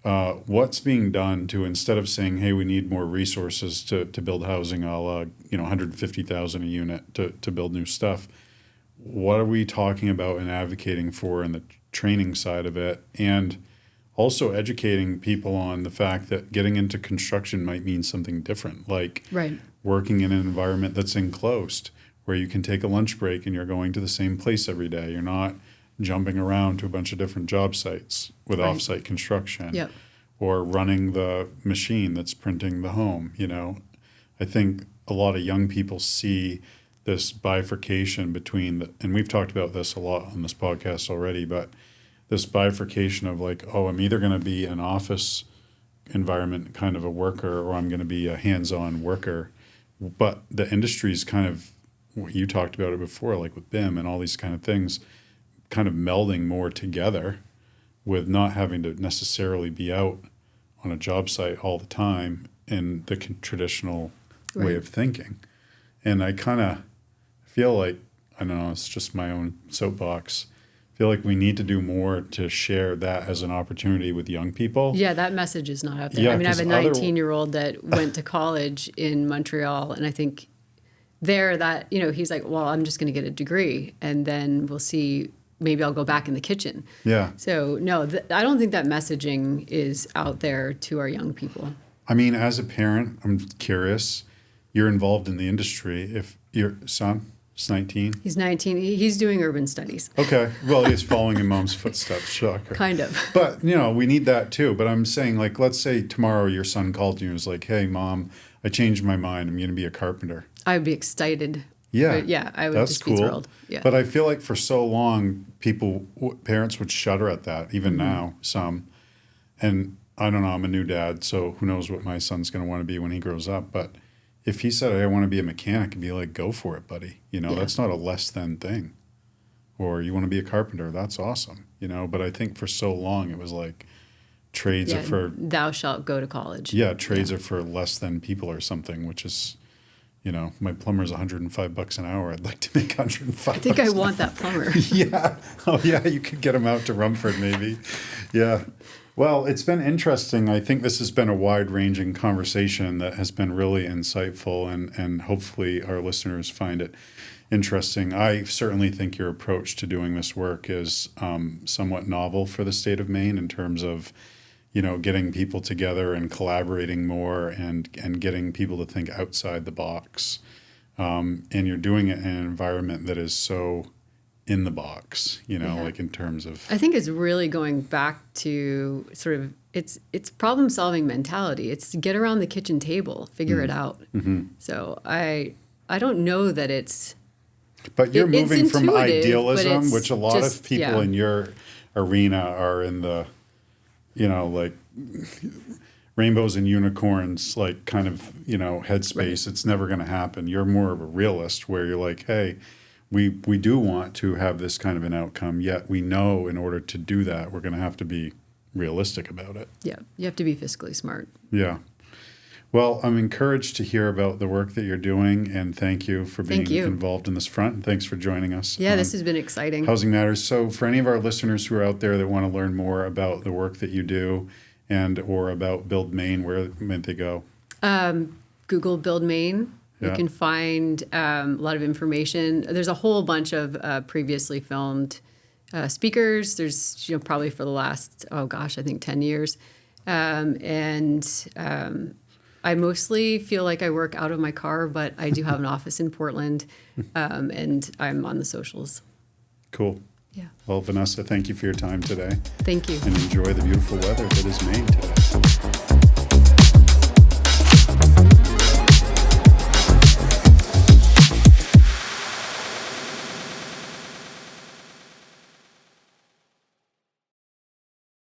What's being done to, instead of saying, hey, we need more resources to build housing, a la, you know, 150,000 a unit to build new stuff, what are we talking about and advocating for in the training side of it? And also educating people on the fact that getting into construction might mean something different, like Right. working in an environment that's enclosed, where you can take a lunch break and you're going to the same place every day. You're not jumping around to a bunch of different job sites with Right. off-site construction. Yep. Or running the machine that's printing the home. You know, I think a lot of young people see this bifurcation between and we've talked about this a lot on this podcast already, but this bifurcation of like, oh, I'm either going to be an office environment kind of a worker, or I'm going to be a hands-on worker. But the industry's kind of, what you talked about it before, like with BIM and all these kind of things, kind of melding more together with not having to necessarily be out on a job site all the time in the traditional way Right. of thinking. And I kind of feel like, I don't know, it's just my own soapbox, feel like we need to do more to share that as an opportunity with young people. Yeah, that message is not out there. Yeah, I mean, I have a 'cause other- 19-year-old that went to college in Montreal, and I think there that, you know, he's like, well, I'm just going to get a degree, and then we'll see, maybe I'll go back in the kitchen. Yeah. So, no, I don't think that messaging is out there to our young people. I mean, as a parent, I'm curious, you're involved in the industry. If your son is 19. He's 19. He's doing urban studies. Okay. Well, he's following in mom's footsteps. Shocker. Kind of. But, you know, we need that too. But I'm saying, like, let's say tomorrow your son called you and was like, hey, Mom, I changed my mind. I'm going to be a carpenter. I would be excited. Yeah. But yeah, I would That's just cool. be thrilled. Yeah. But I feel like for so long, parents would shudder at that, even Mm-hmm. now, some. And I don't know, I'm a new dad, so who knows what my son's going to want to be when he grows up. But if he said, hey, I want to be a mechanic, I'd be like, go for it, buddy. You know, Yeah. that's not a less than thing. Or you want to be a carpenter, that's awesome. You know, but I think for so long it was like trades yeah, are for, thou shalt go to college. yeah, trades are for less than people or something, which is, you know, my plumber's $105 an hour. I'd like to make $105. I think I want that plumber. Yeah. Oh, yeah. You could get him out to Rumford, maybe. Yeah. Well, it's been interesting. I think this has been a wide-ranging conversation that has been really insightful, and hopefully our listeners find it interesting. I certainly think your approach to doing this work is somewhat novel for the state of Maine in terms of, you know, getting people together and collaborating more and getting people to think outside the box. And you're doing it in an environment that is so in the box, you know, Yeah. like in terms of, I think it's really going back to sort of it's problem solving mentality. It's to get around the kitchen table, figure it out. Mm-hmm. So I don't know that it's but you're it's moving from intuitive, but idealism, it's which a lot just- of people yeah. in your arena are in the, you know, like rainbows and unicorns, like kind of, you know, headspace. Right. It's never going to happen. You're more of a realist where you're like, hey, we do want to have this kind of an outcome, yet we know in order to do that, we're going to have to be realistic about it. yeah, you have to be fiscally smart. Yeah. Well, I'm encouraged to hear about the work that you're doing, and thank you for being Thank you. involved in this front. And thanks for joining us. Yeah, on this has been exciting. Housing Matters. So for any of our listeners who are out there that want to learn more about the work that you do and or about Build Maine, where might they go? Google Build Maine. Yeah. You can find a lot of information. There's a whole bunch of previously filmed speakers. There's, you know, probably for the last, I think 10 years. I mostly feel like I work out of my car, but I do have an office in Portland, and I'm on the socials. Cool. Yeah. Well, Vanessa, thank you for your time today, Thank you. and enjoy the beautiful weather that is Maine today.